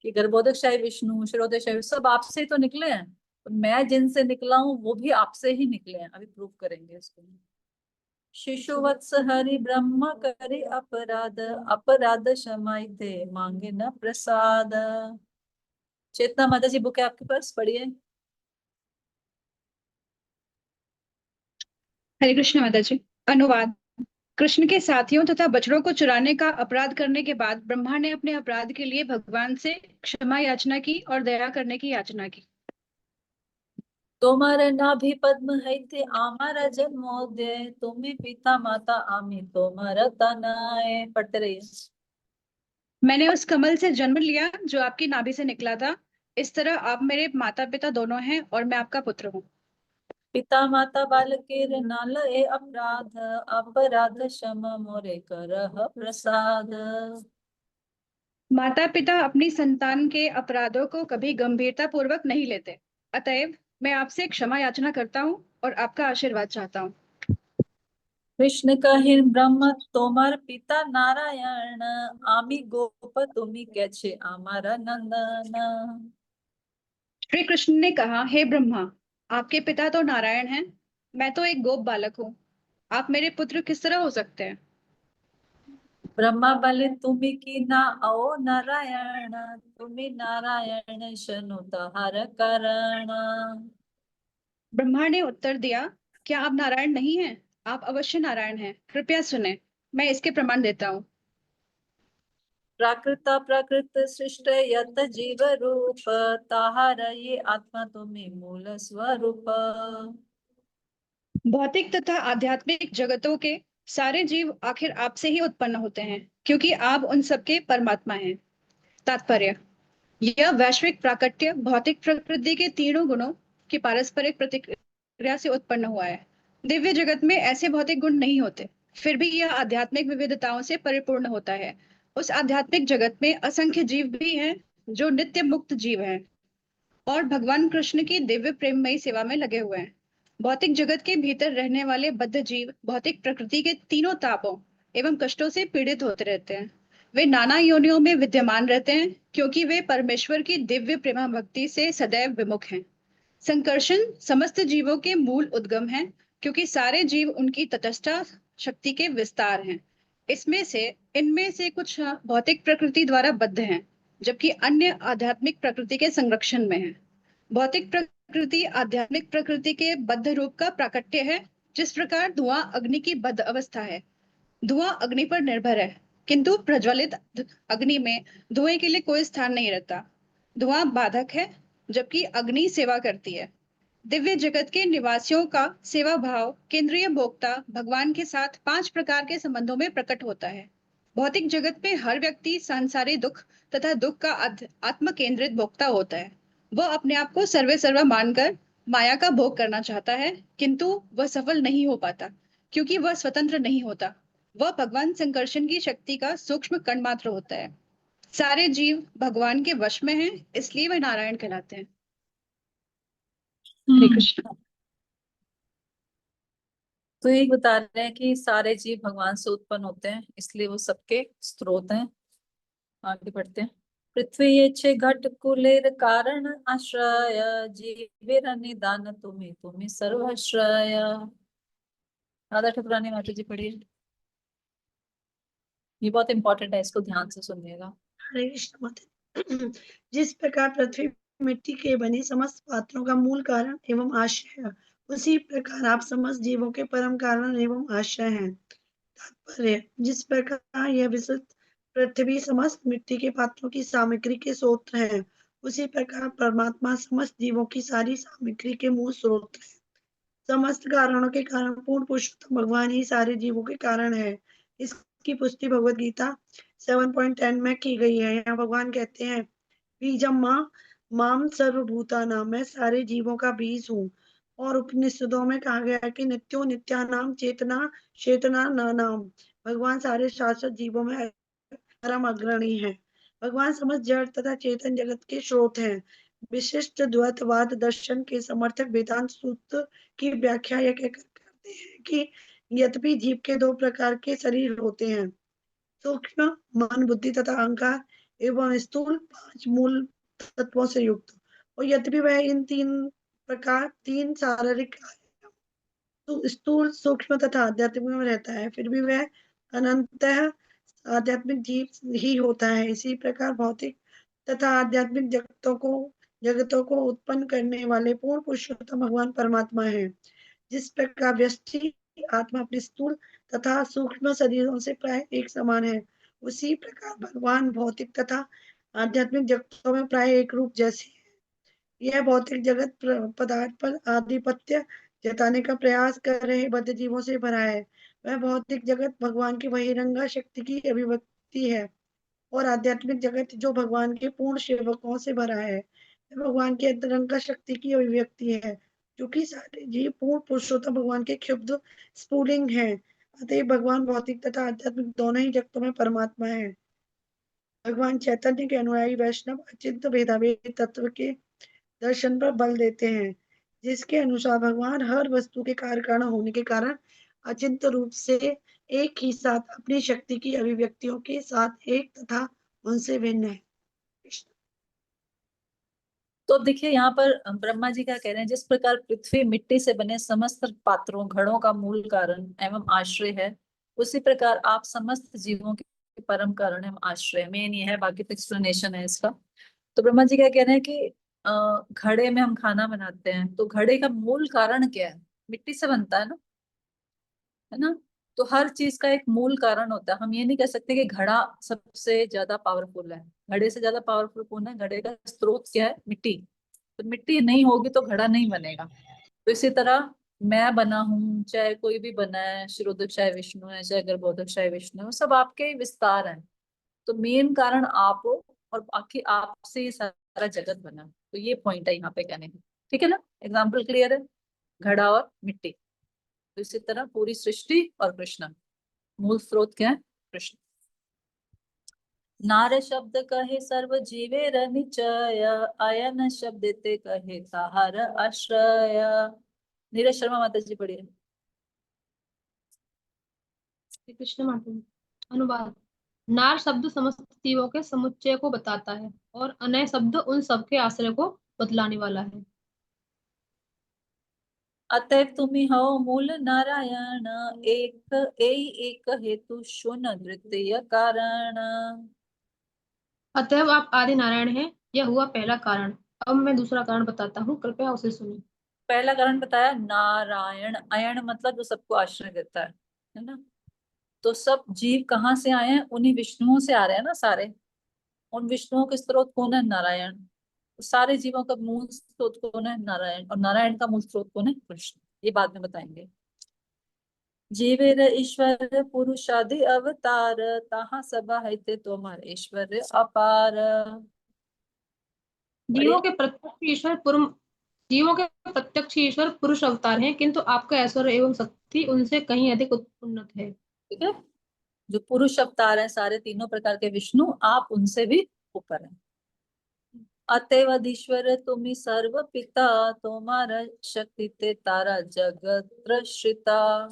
कि गर्भोदकशाही विष्णु, क्षीरोदकशाही विष्णु सब आपसे ही तो निकले हैं। तो मैं जिनसे निकला हूँ वो भी आपसे ही निकले हैं। अभी प्रूव करेंगे इसको। शिशुवत्स हरि ब्रह्म करे अपराध, अपराध क्षमाई दे मांगे न प्रसाद। चेतना माता जी बुक है आपके पास, पढ़िए। हरे कृष्ण माता जी। अनुवाद। कृष्ण के साथियों तथा बछड़ों को चुराने का अपराध करने के बाद ब्रह्मा ने अपने अपराध के लिए भगवान से क्षमा याचना की और दया करने की याचना की। तोमार नाभि पद्म है थे आमारा जन्मोदय, तुम्हें पिता माता आमी तोमारा तनाए। पढ़ते रहिए। मैंने उस कमल से जन्म लिया जो आपकी नाभि से निकला था। इस तरह आप मेरे माता पिता दोनों हैं और मैं आपका पुत्र हूँ। पिता माता बालकेर नाल ए अपराध, अपराध क्षमा मोरे करह प्रसाद। माता पिता अपनी संतान के अपराधों को कभी गंभीरता पूर्वक नहीं लेते। अतएव मैं आपसे क्षमा याचना करता हूँ और आपका आशीर्वाद चाहता हूँ। कृष्ण कहिन ब्रह्म तोमार पिता नारायण, आमी गोप तुम्ही कैछे आमारा नंदन। श्री कृष्ण ने कहा, हे ब्रह्मा, आपके पिता तो नारायण हैं, मैं तो एक गोप बालक हूँ। आप मेरे पुत्र किस तरह हो सकते हैं? ब्रह्मा बले तुम्ही की ना आओ नारायण, तुम्ही नारायण शनु तहार कारण। ब्रह्मा ने उत्तर दिया, क्या आप नारायण नहीं हैं? आप अवश्य नारायण हैं। कृपया सुने, मैं इसके प्रमाण देता हूँ। प्राकृत प्राकृत सृष्ट यत जीव रूप, ताहार ये आत्मा तुम्ही मूल स्वरूप। भौतिक तथा आध्यात्मिक जगतों के सारे जीव आखिर आपसे ही उत्पन्न होते हैं, क्योंकि आप उन सबके परमात्मा हैं। तात्पर्य। यह वैश्विक प्राकट्य भौतिक प्रकृति के तीनों गुणों की पारस्परिक प्रतिक्रिया से उत्पन्न हुआ है। दिव्य जगत में ऐसे भौतिक गुण नहीं होते, फिर भी यह आध्यात्मिक विविधताओं से परिपूर्ण होता है। उस आध्यात्मिक जगत में असंख्य जीव भी हैं जो नित्य मुक्त जीव हैं और भगवान कृष्ण की दिव्य प्रेममयी सेवा में लगे हुए हैं। भौतिक जगत के भीतर रहने वाले बद्ध जीव भौतिक प्रकृति के तीनों तापों एवं कष्टों से पीड़ित होते रहते हैं। वे नाना योनियों में विद्यमान रहते हैं क्योंकि वे परमेश्वर की दिव्य प्रेमा भक्ति से सदैव विमुख हैं। संकर्षण समस्त जीवों के मूल उद्गम है, क्योंकि सारे जीव उनकी तटस्था शक्ति के विस्तार हैं। इनमें से कुछ भौतिक प्रकृति द्वारा बद्ध हैं, जबकि अन्य आध्यात्मिक प्रकृति के संरक्षण में हैं। भौतिक प्रकृति आध्यात्मिक प्रकृति के बद्ध रूप का प्राकट्य है। जिस प्रकार धुआं अग्नि की बद्ध अवस्था है। धुआं अग्नि पर निर्भर है, किंतु प्रज्वलित अग्नि में धुएं के लिए कोई स्थान नहीं रहता। धुआं बाधक है, जबकि अग्नि सेवा करती है। दिव्य जगत के निवासियों का सेवा भाव केंद्रीय भोक्ता भगवान के साथ 5 प्रकार के संबंधों में प्रकट होता है। भौतिक जगत में हर व्यक्ति सांसारिक दुख तथा दुख का आत्म केंद्रित भोक्ता होता है। वह अपने आप को सर्वे सर्वा मानकर माया का भोग करना चाहता है, किंतु वह सफल नहीं हो पाता, क्योंकि वह स्वतंत्र नहीं होता। वह भगवान संकर्षण की शक्ति का सूक्ष्म कण मात्र होता है। सारे जीव भगवान के वश में हैं, इसलिए वे नारायण कहलाते हैं। हरे कृष्ण। तो ये बता रहे हैं कि सारे जीव भगवान से उत्पन्न होते हैं, इसलिए वो सबके स्रोत हैं। आगे बढ़ते हैं। पृथ्वी ये घट कुलेर कारण आश्रय जीवेर निदान तुम्हें तुम्हें सर्वाश्रय। राधा ठकुरानी माता जी पढ़िए, ये बहुत इंपॉर्टेंट है, इसको ध्यान से सुनिएगा। हरे कृष्ण माता। जिस प्रकार पृथ्वी मिट्टी के बने समस्त पात्रों का मूल कारण एवं आश्रय है, उसी प्रकार आप समस्त जीवों के परम कारण एवं आश्रय हैं। तात्पर्य, जिस प्रकार यह विशुद्ध पृथ्वी समस्त मिट्टी के पात्रों की सामग्री के स्रोत है, उसी प्रकार परमात्मा समस्त जीवों की सारी सामग्री के मूल स्रोत है। समस्त कारणों के कारण पूर्ण पुरुषोत्तम भगवान ही सारे जीवों के कारण है। इसकी पुष्टि भगवत गीता 7.10 में की गई है। यहाँ भगवान कहते हैं, बीजम माम सर्वभूतानां, मैं सारे जीवों का बीज हूँ। और उपनिषदों में कहा गया है कि नित्यो नित्यानाम चेतना चेतना नाम, भगवान सारे शाश्वत जीवों में परम अग्रणी है। भगवान समस्त जड़ तथा चेतन जगत के स्रोत हैं। विशिष्ट द्वैतवाद दर्शन के समर्थक वेदांत सूत्र की व्याख्या यह कहकर करते हैं कि यद्यपि जीव के दो प्रकार के शरीर होते हैं, सूक्ष्म मन बुद्धि तथा अहंकार एवं स्थूल 5 मूल तत्वों से युक्त, और यद्यपि वह इन तीन शारीरिक तो स्थूल सूक्ष्म तथा आध्यात्मिक में रहता है, फिर भी वह अनंतः आध्यात्मिक जीव ही होता है। इसी प्रकार भौतिक तथा आध्यात्मिक जगतों को उत्पन्न करने वाले पूर्ण पुरुषोत्तम भगवान परमात्मा है। जिस प्रकार व्यष्टि आत्मा अपने स्थूल तथा सूक्ष्म शरीरों से प्राय एक समान है, उसी प्रकार भगवान भौतिक तथा आध्यात्मिक जगतों में प्राय एक रूप जैसे है। यह भौतिक जगत पदार्थ पर आधिपत्य जताने का प्रयास कर रहे बद्ध जीवों से भरा है। वह भौतिक जगत भगवान की बहिरंगा शक्ति की अभिव्यक्ति है, और आध्यात्मिक जगत जो भगवान के पूर्ण सेवकों से भरा है, वह भगवान की अंतरंगा शक्ति की अभिव्यक्ति है। क्योंकि सारे जीव पूर्ण पुरुषोत्तम भगवान के क्षुब्ध स्फुलिंग है, अतः भगवान भौतिक तथा आध्यात्मिक दोनों ही जगतों में परमात्मा है। भगवान चैतन्य के अनुयायी वैष्णव अचिंत भेदाभेद तत्व के दर्शन पर बल देते हैं, जिसके अनुसार भगवान हर वस्तु के कारण होने के कारण अचिंत रूप से एक ही साथ अपनी शक्ति की अभिव्यक्तियों के साथ एक तथा उनसे भिन्न है। तो देखिए यहाँ पर ब्रह्मा जी क्या कह रहे हैं, जिस प्रकार पृथ्वी मिट्टी से बने समस्त पात्रों घड़ों का मूल कारण एवं आश्रय है, उसी प्रकार आप समस्त जीवों के परम कारण एवं आश्रय। मेन ये है, बाकी तो एक्सप्लेनेशन है इसका। तो ब्रह्मा जी क्या कह रहे हैं कि घड़े में हम खाना बनाते हैं, तो घड़े का मूल कारण क्या है? मिट्टी से बनता है ना। तो हर चीज का एक मूल कारण होता है। हम ये नहीं कह सकते कि घड़ा सबसे ज्यादा पावरफुल है। घड़े से ज्यादा पावरफुल कौन है? घड़े का स्रोत क्या है? मिट्टी। तो मिट्टी नहीं होगी तो घड़ा नहीं बनेगा। तो इसी तरह मैं बना हूं, चाहे कोई भी बना है, शिरोधक चाहे विष्णु है, चाहे गर्भोधक चाहे विष्णु है, सब आपके ही विस्तार है। तो मेन कारण आप हो, और बाकी आपसे ही सारा जगत बना। तो ये पॉइंट है यहाँ पे कहने का, ठीक है ना। एग्जाम्पल क्लियर है, घड़ा और मिट्टी। तो इसी तरह पूरी सृष्टि और कृष्ण, मूल स्रोत क्या है? कृष्ण। नार शब्द कहे सर्व जीवे निचय, अयन शब्द ते कहे ताहर आश्रय। नीरज शर्मा माता जी पढ़िए। श्री कृष्ण माता जी। अनुवाद। नार शब्द समस्त जीवों के समुच्चय को बताता है, और अनय शब्द उन सबके आश्रय को बतलाने वाला है। अतएव तुम्ही हो मूल नारायण, एक हेतु शून्य द्वितीय कारण। अतएव आप आदि नारायण हैं, यह हुआ पहला कारण। अब मैं दूसरा कारण बताता हूँ, कृपया उसे सुनिए। पहला कारण बताया नारायण। अयन मतलब जो सबको आश्रय देता है ना। तो सब जीव कहाँ से आए हैं? उन्हीं विष्णुओं से आ रहे हैं ना सारे। उन विष्णुओं के स्रोत कौन है? नारायण। तो सारे जीवों का मूल स्रोत कौन है? नारायण। और नारायण का मूल स्रोत कौन है? कृष्ण। ये बाद में बताएंगे। जीवेर ईश्वर पुरुषादि अवतार, ताहा सभा है तोमार ऐश्वर्य अपार। जीवों के प्रत्यक्ष ईश्वर पुरुष अवतार हैं, किंतु आपका ऐश्वर्य एवं शक्ति उनसे कहीं अधिक उन्नत है। ठीक है। जो पुरुष अवतार है सारे तीनों प्रकार के विष्णु, आप उनसे भी ऊपर हैं। अतएव अधीश्वर तुम्ही सर्व पिता, तुम्हारा शक्ति ते तारा जगत श्रिता।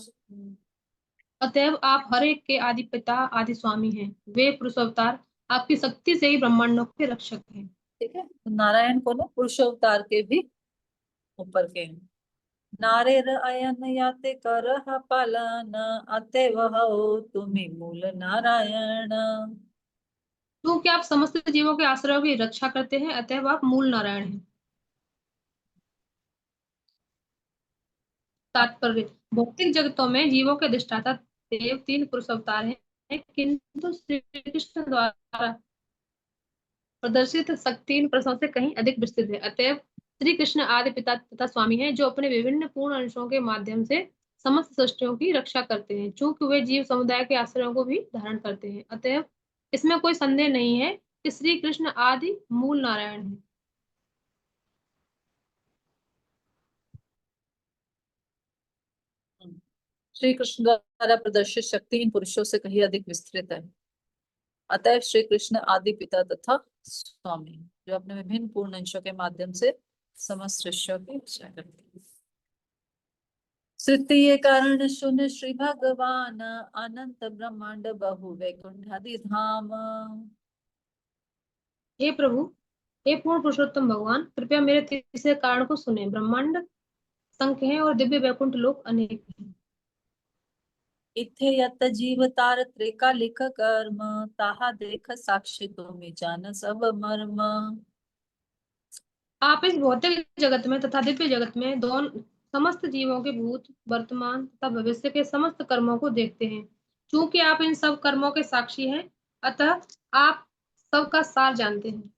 अतएव आप हर एक के आदि पिता आदि स्वामी हैं। वे पुरुष अवतार आपकी शक्ति से ही ब्रह्मांडों के रक्षक हैं। ठीक है, तो नारायण को ना पुरुषावतार के भी ऊपर के हैं। नारेर अयन याते करह पालन अतएव हो तुम्ही मूल नारायण। क्योंकि आप समस्त जीवों के आश्रयों की रक्षा करते हैं, अतएव आप मूल नारायण हैं। तात्पर्य, भौतिक जगतों में जीवों के अधिष्ठाता देव 3 पुरुष अवतार हैं, किंतु श्री कृष्ण द्वारा प्रदर्शित शक्ति इन पुरुषों से कहीं अधिक विस्तृत है। अतएव श्री कृष्ण आदि पिता तथा स्वामी हैं, जो अपने विभिन्न पूर्ण अंशों के माध्यम से समस्त सृष्टियों की रक्षा करते हैं। चूंकि वे जीव समुदाय के आश्रयों को भी धारण करते हैं, अतएव इसमें कोई संदेह नहीं है कि श्री कृष्ण आदि मूल नारायण है। श्री कृष्ण द्वारा प्रदर्शित शक्ति इन पुरुषों से कहीं अधिक विस्तृत है। अतएव श्री कृष्ण आदि पिता तथा स्वामी, जो अपने विभिन्न पूर्ण अंशों के माध्यम से समस्त सृष्टियों की रक्षा करते हैं। तृतीय कारण शून्य श्री भगवान अनंत ब्रह्मांड बहु वैकुंठादि धाम। हे प्रभु, हे पूर्ण पुरुषोत्तम भगवान, कृपया मेरे तीसरे कारण को सुने। ब्रह्मांड संख्य है और दिव्य वैकुंठ लोक अनेक हैं। इथे यत जीव तार त्रिकालिक कर्म ताहा देख साक्षी तुम्हें जान सब मर्म। आप इस भौतिक जगत में तथा दिव्य जगत में दोनों समस्त जीवों के भूत, वर्तमान तथा भविष्य के समस्त कर्मों को देखते हैं। चूंकि आप इन सब कर्मों के साक्षी हैं, अतः आप सबका सार जानते हैं।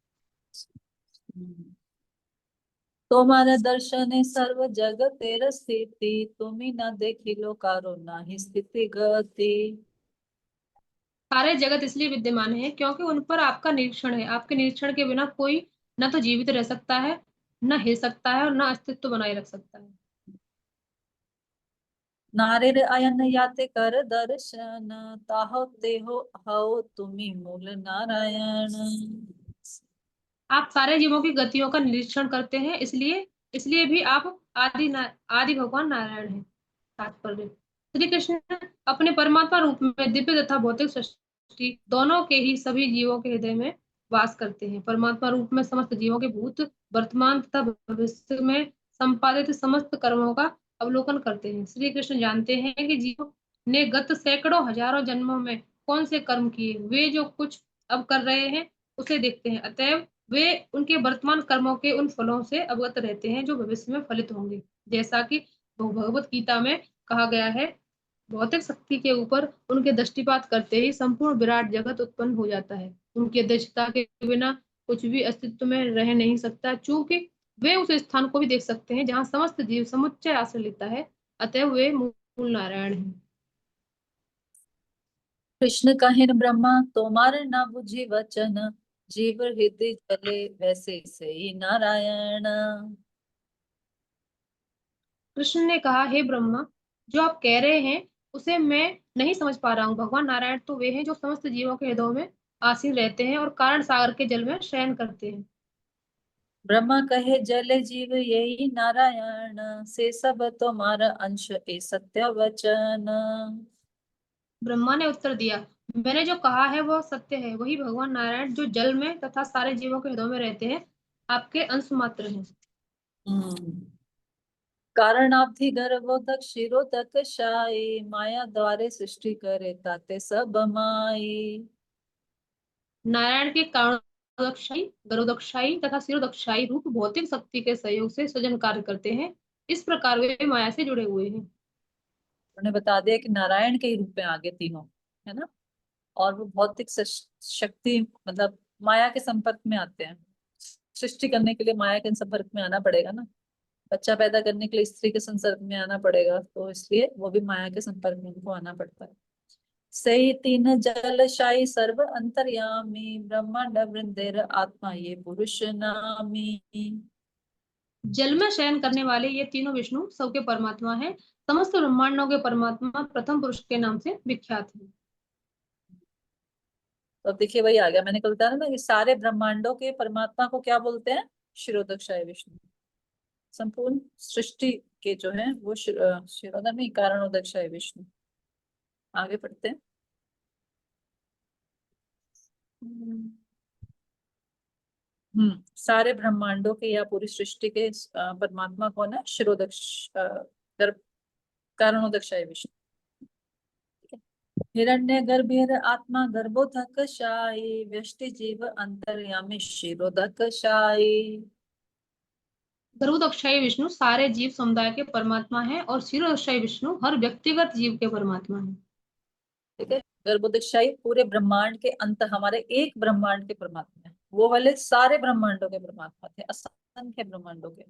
तुम्हारा दर्शन सर्व जगतेर स्थिति तुम्ही न देखिलो कारो नाही स्थिति गति। सारे जगत इसलिए विद्यमान है क्योंकि उन पर आपका निरीक्षण है। आपके निरीक्षण के बिना कोई न तो जीवित रह सकता है, न हिल सकता है और न अस्तित्व बनाए रख सकता है। नारेर अयन याते कर दर्शन ताहो तेहो हो तुम्ही मूल नारायण। आप सारे जीवों की गतियों का निरीक्षण करते हैं, इसलिए भी आप आदि भगवान नारायण हैं। तात्पर्य, श्री कृष्ण अपने परमात्मा रूप में दिव्य तथा भौतिक सृष्टि दोनों के ही सभी जीवों के हृदय में वास करते हैं। परमात्मा रूप में समस्त जीवों के भूत, वर्तमान तथा भविष्य में संपादित समस्त कर्मों का अवलोकन करते हैं। श्री कृष्ण जानते हैं कि जीवों ने गत सैकड़ों हजारों जन्मों में कौन से कर्म किए, वे जो कुछ अब कर रहे हैं उसे देखते हैं। अतएव वे उनके वर्तमान कर्मों के उन फलों से अवगत रहते हैं जो भविष्य में फलित होंगे। जैसा कि भगवत गीता में कहा गया है, भौतिक शक्ति के ऊपर उनके दृष्टिपात करते ही संपूर्ण विराट जगत उत्पन्न हो जाता है। उनकी अध्यक्षता के बिना कुछ भी अस्तित्व में रह नहीं सकता, चूंकि वे उस स्थान को भी देख सकते हैं जहाँ समस्त जीव समुच्चय आश्रय लेता है। अतएव वे मूल नारायण हैं। कृष्ण कहिन ब्रह्मा तोमार न बुझी वचन जीव हृदय जले वैसे से नारायण। कृष्ण ने कहा, हे ब्रह्मा, जो आप कह रहे हैं उसे मैं नहीं समझ पा रहा हूँ। भगवान नारायण तो वे हैं जो समस्त जीवों के हृदयों में आसीन रहते हैं और कारण सागर के जल में शयन करते हैं। ब्रह्मा कहे जले जीव यही नारायण से सब तुम्हारा अंश ए सत्य वचन। ब्रह्मा ने उत्तर दिया, मैंने जो कहा है वह सत्य है। वही भगवान नारायण जो जल में तथा सारे जीवों के हृदय में रहते हैं, आपके अंश मात्र हैं। कारण आपथी गर्भोदक शिरोदक शाही माया द्वारे सृष्टि करे ताते सब माई। नारायण के कारणोदकशाही, गरुदकशाही तथा सिरोदकशाही रूप भौतिक शक्ति के सहयोग से सृजन कार्य करते हैं। इस प्रकार वे माया से जुड़े हुए हैं। उन्होंने बता दिया कि नारायण के ही रूप में आगे तीनों, है ना, और वो भौतिक शक्ति मतलब माया के संपर्क में आते हैं। सृष्टि करने के लिए माया के संपर्क में आना पड़ेगा ना, बच्चा पैदा करने के लिए स्त्री के संपर्क में आना पड़ेगा, तो इसलिए वो भी माया के संपर्क में उनको आना पड़ता है। सही तीन जलशाही सर्व अंतर्यामी ब्रह्मांड वृंदेर आत्मा ये पुरुष नामी। जल में शयन करने वाले ये तीनों विष्णु सबके परमात्मा हैं। समस्त ब्रह्मांडों के परमात्मा प्रथम पुरुष के नाम से विख्यात है। तो अब देखिए वही आ गया, मैंने कल बताया ना कि सारे ब्रह्मांडों के परमात्मा को क्या बोलते हैं, शिरोदक्षाय विष्णु। संपूर्ण सृष्टि के जो है वो शिरोधर में कारणोदक्षाय विष्णु। आगे पढ़ते हैं। सारे ब्रह्मांडों के या पूरी सृष्टि के परमात्मा कौन है? शिरोदक्ष कारणोदक्षाय विष्णु। हिरण्य गर्भीर आत्मा गर्भोदकशायी व्यष्टि जीव अंतर्यामी शिरोदकशायी। गर्भोदक्षायी विष्णु सारे जीव समुदाय के परमात्मा है और शिरोदक्षायी विष्णु हर व्यक्तिगत जीव के परमात्मा है। ठीक है, गर्भोदक्षायी पूरे ब्रह्मांड के अंत, हमारे एक ब्रह्मांड के परमात्मा है। वो वाले सारे ब्रह्मांडों के परमात्मा थे, असंख्य ब्रह्मांडों के।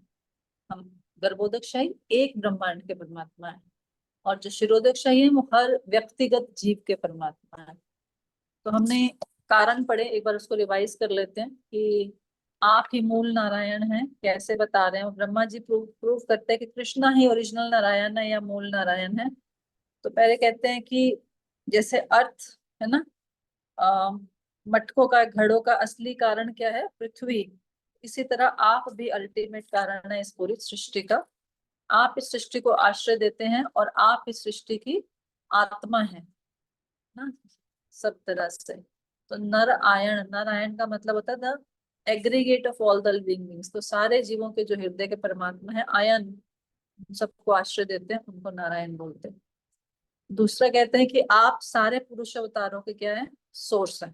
हम गर्भोदक्षायी एक ब्रह्मांड के परमात्मा है, और जो शिरोदक्षायी है वो हर व्यक्तिगत जीव के परमात्मा है। तो हमने कारण पढ़े, एक बार उसको रिवाइज कर लेते हैं कि आप ही मूल नारायण हैं। कैसे बता रहे हैं? ब्रह्मा जी प्रूव करते हैं कि कृष्णा ही ओरिजिनल नारायण है या मूल नारायण है। तो पहले कहते हैं कि जैसे अर्थ है ना, मटकों का, घड़ों का असली कारण क्या है? पृथ्वी। इसी तरह आप भी अल्टीमेट कारण है इस पूरी सृष्टि का। आप इस सृष्टि को आश्रय देते हैं और आप इस सृष्टि की आत्मा है ना, सब तरह से। तो नर आयन, नारायण का मतलब होता है the aggregate of all the living beings. तो सारे जीवों के जो हृदय के परमात्मा है आयन, सबको आश्रय देते हैं, उनको नारायण बोलते हैं। दूसरा कहते हैं कि आप सारे पुरुष अवतारों के क्या है? सोर्स है।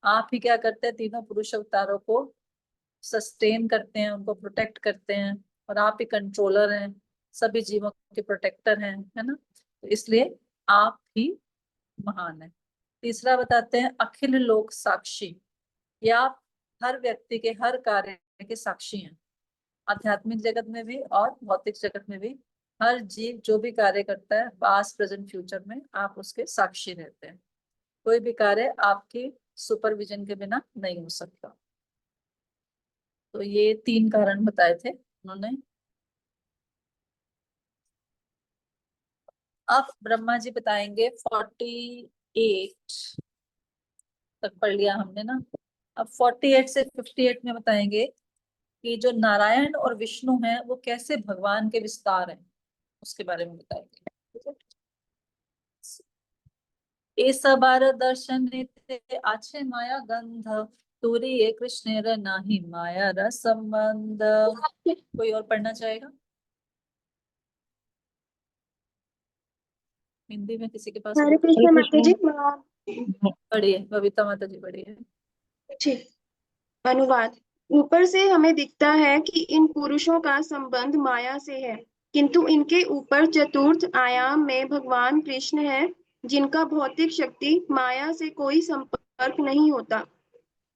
आप ही क्या करते हैं? तीनों पुरुष अवतारों को सस्टेन करते हैं, उनको प्रोटेक्ट करते हैं, और आप ही कंट्रोलर हैं, सभी जीवों के प्रोटेक्टर हैं, है ना। तो इसलिए आप ही महान है। तीसरा बताते हैं अखिल लोक साक्षी, या आप हर व्यक्ति के हर कार्य के साक्षी हैं। आध्यात्मिक जगत में भी और भौतिक जगत में भी हर जीव जो भी कार्य करता है, पास्ट प्रेजेंट फ्यूचर में आप उसके साक्षी रहते हैं। कोई भी कार्य आपकी सुपरविजन के बिना नहीं हो सकता। तो ये 3 कारण बताए थे उन्होंने। अब ब्रह्मा जी बताएंगे 48 तक पढ़ लिया हमने ना। अब 48 से 58 में बताएंगे कि जो नारायण और विष्णु हैं वो कैसे भगवान के विस्तार हैं, उसके बारे में बताएंगे। ठीक है, एस बार दर्शन आछे माया गंध तुरी ये कृष्ण नाही माया रस संबंध। कोई और पढ़ना चाहेगा? हिंदी में किसी के पास? हरे कृष्ण माता जी। पढ़िए, बबीता माता जी पढ़िए। ठीक, अनुवाद। ऊपर से हमें दिखता है कि इन पुरुषों का संबंध माया से है, किंतु इनके ऊपर चतुर्थ आयाम में भगवान कृष्ण है, जिनका भौतिक शक्ति माया से कोई संपर्क नहीं होता।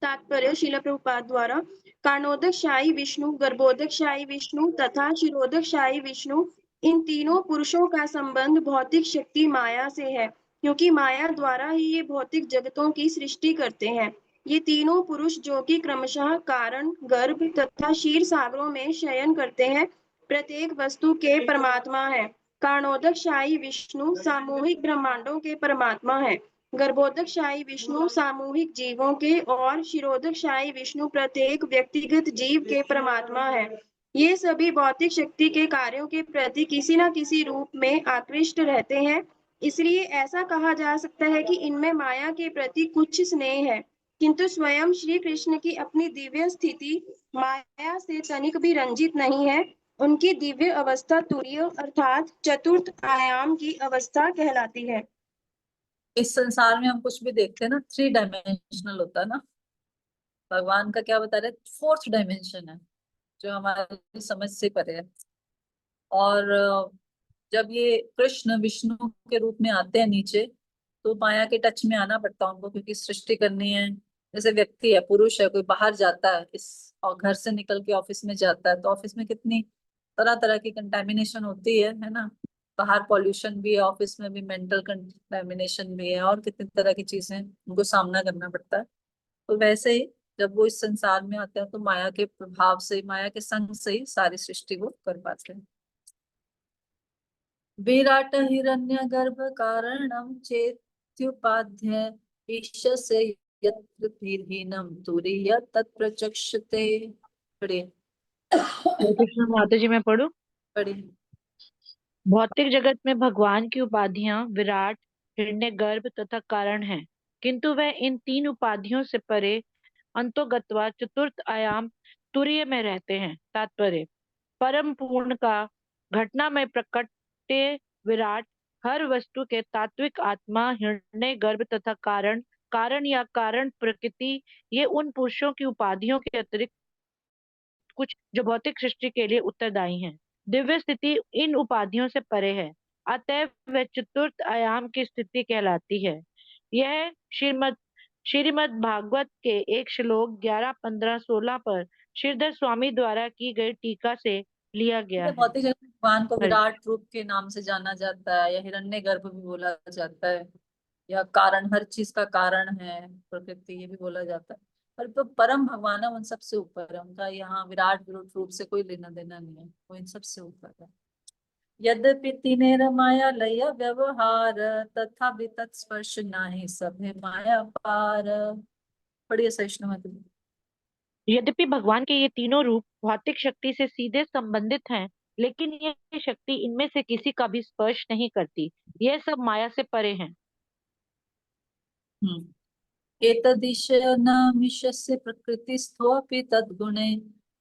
तात्पर्य श्रील प्रभुपाद द्वारा। कारणोदकशायी विष्णु, गर्भोदकशायी विष्णु तथा शिरोदकशायी विष्णु, इन तीनों पुरुषों का संबंध भौतिक शक्ति माया से है, क्योंकि माया द्वारा ही ये भौतिक जगतों की सृष्टि करते हैं। ये तीनों पुरुष जो कि क्रमशः कारण, गर्भ तथा क्षीर सागरों में शयन करते हैं, प्रत्येक वस्तु के परमात्मा है। कारणोदकशायी विष्णु सामूहिक ब्रह्मांडों के परमात्मा है। गर्भोदकशायी विष्णु सामूहिक जीवों के और शिरोदकशायी विष्णु प्रत्येक व्यक्तिगत जीव के परमात्मा है। ये सभी भौतिक शक्ति के कार्यों के प्रति किसी न किसी रूप में आकृष्ट रहते हैं, इसलिए ऐसा कहा जा सकता है कि इनमें माया के प्रति कुछ स्नेह है, किंतु स्वयं श्री कृष्ण की अपनी दिव्य स्थिति माया से तनिक भी रंजित नहीं है। उनकी दिव्य अवस्था तुरीय अर्थात चतुर्थ आयाम की अवस्था कहलाती है। इस संसार में हम कुछ भी देखते हैं ना, 3 डायमेंशनल होता है ना। भगवान का क्या बता रहे? 4th डायमेंशन है, जो हमारी समझ से परे है। और जब ये कृष्ण विष्णु के रूप में आते हैं नीचे, तो माया के टच में आना पड़ता है उनको, क्योंकि सृष्टि करनी है। जैसे व्यक्ति है, पुरुष है, कोई बाहर जाता है इस और घर से निकल के ऑफिस में जाता है, तो ऑफिस में कितनी तरह तरह की कंटेमिनेशन होती है ना। बाहर पॉल्यूशन भी है, ऑफिस में भी मेंटल कंटेमिनेशन भी है, और कितनी तरह की चीजें उनको सामना करना पड़ता है। तो वैसे ही जब वो इस संसार में आते हैं, तो माया के प्रभाव से, माया के संग से ही सारी सृष्टि को कर पाते हैं। विराट हिरण्य गर्भ कारणम चेत्युपाध्य ईशस्य यत्र धीर्हीनम तुरीय तत्प्रचक्षते। पढ़िए। कृष्ण माता जी, मैं पढ़ूं? पढ़िए। भौतिक जगत में भगवान की उपाधियां विराट, हिरण्य गर्भ तथा कारण हैं, किंतु वह इन 3 उपाधियों से परे अंतोगत्वा चतुर्थ आयाम तुरीय में रहते हैं। तात्पर्य, परम पूर्ण का घटना में प्रकटे विराट हर वस्तु के तात्विक आत्मा, हिरण्य गर्भ तथा कारण, कारण या कारण प्रकृति, ये उन पुरुषों की उपाधियों के अतिरिक्त कुछ जो भौतिक सृष्टि के लिए उत्तरदायी हैं। दिव्य स्थिति इन उपाधियों से परे है, अतएव वह चतुर्थ आयाम की स्थिति कहलाती है। यह श्रीमद् भागवत के एक श्लोक 11, 15, 16 पर श्रीधर स्वामी द्वारा की गई टीका से लिया गया है। भौतिक जगत में भगवान को हरि। विराट रूप के नाम से जाना जाता है, या हिरण्य गर्भ भी बोला जाता है, या कारण, हर चीज का कारण है प्रकृति, ये भी बोला जाता है। पर तो परम भगवान है, उन सबसे ऊपर है। उनका यहाँ विराट विरूप रूप से कोई लेना देना नहीं है, वो इन सबसे ऊपर है। यद्यपि तीनेर माया लय व्यवहार, तथा भी तत्स्पर्श नाही सभे माया पार। पढ़िए सहिष्णु मत। यद्यपि भगवान के ये तीनों रूप भौतिक शक्ति से सीधे संबंधित हैं, लेकिन यह शक्ति इनमें से किसी का भी स्पर्श नहीं करती। यह सब माया से परे हैं। एतदिश न मिशस्य प्रकृतिस्थोऽपि तद्गुणे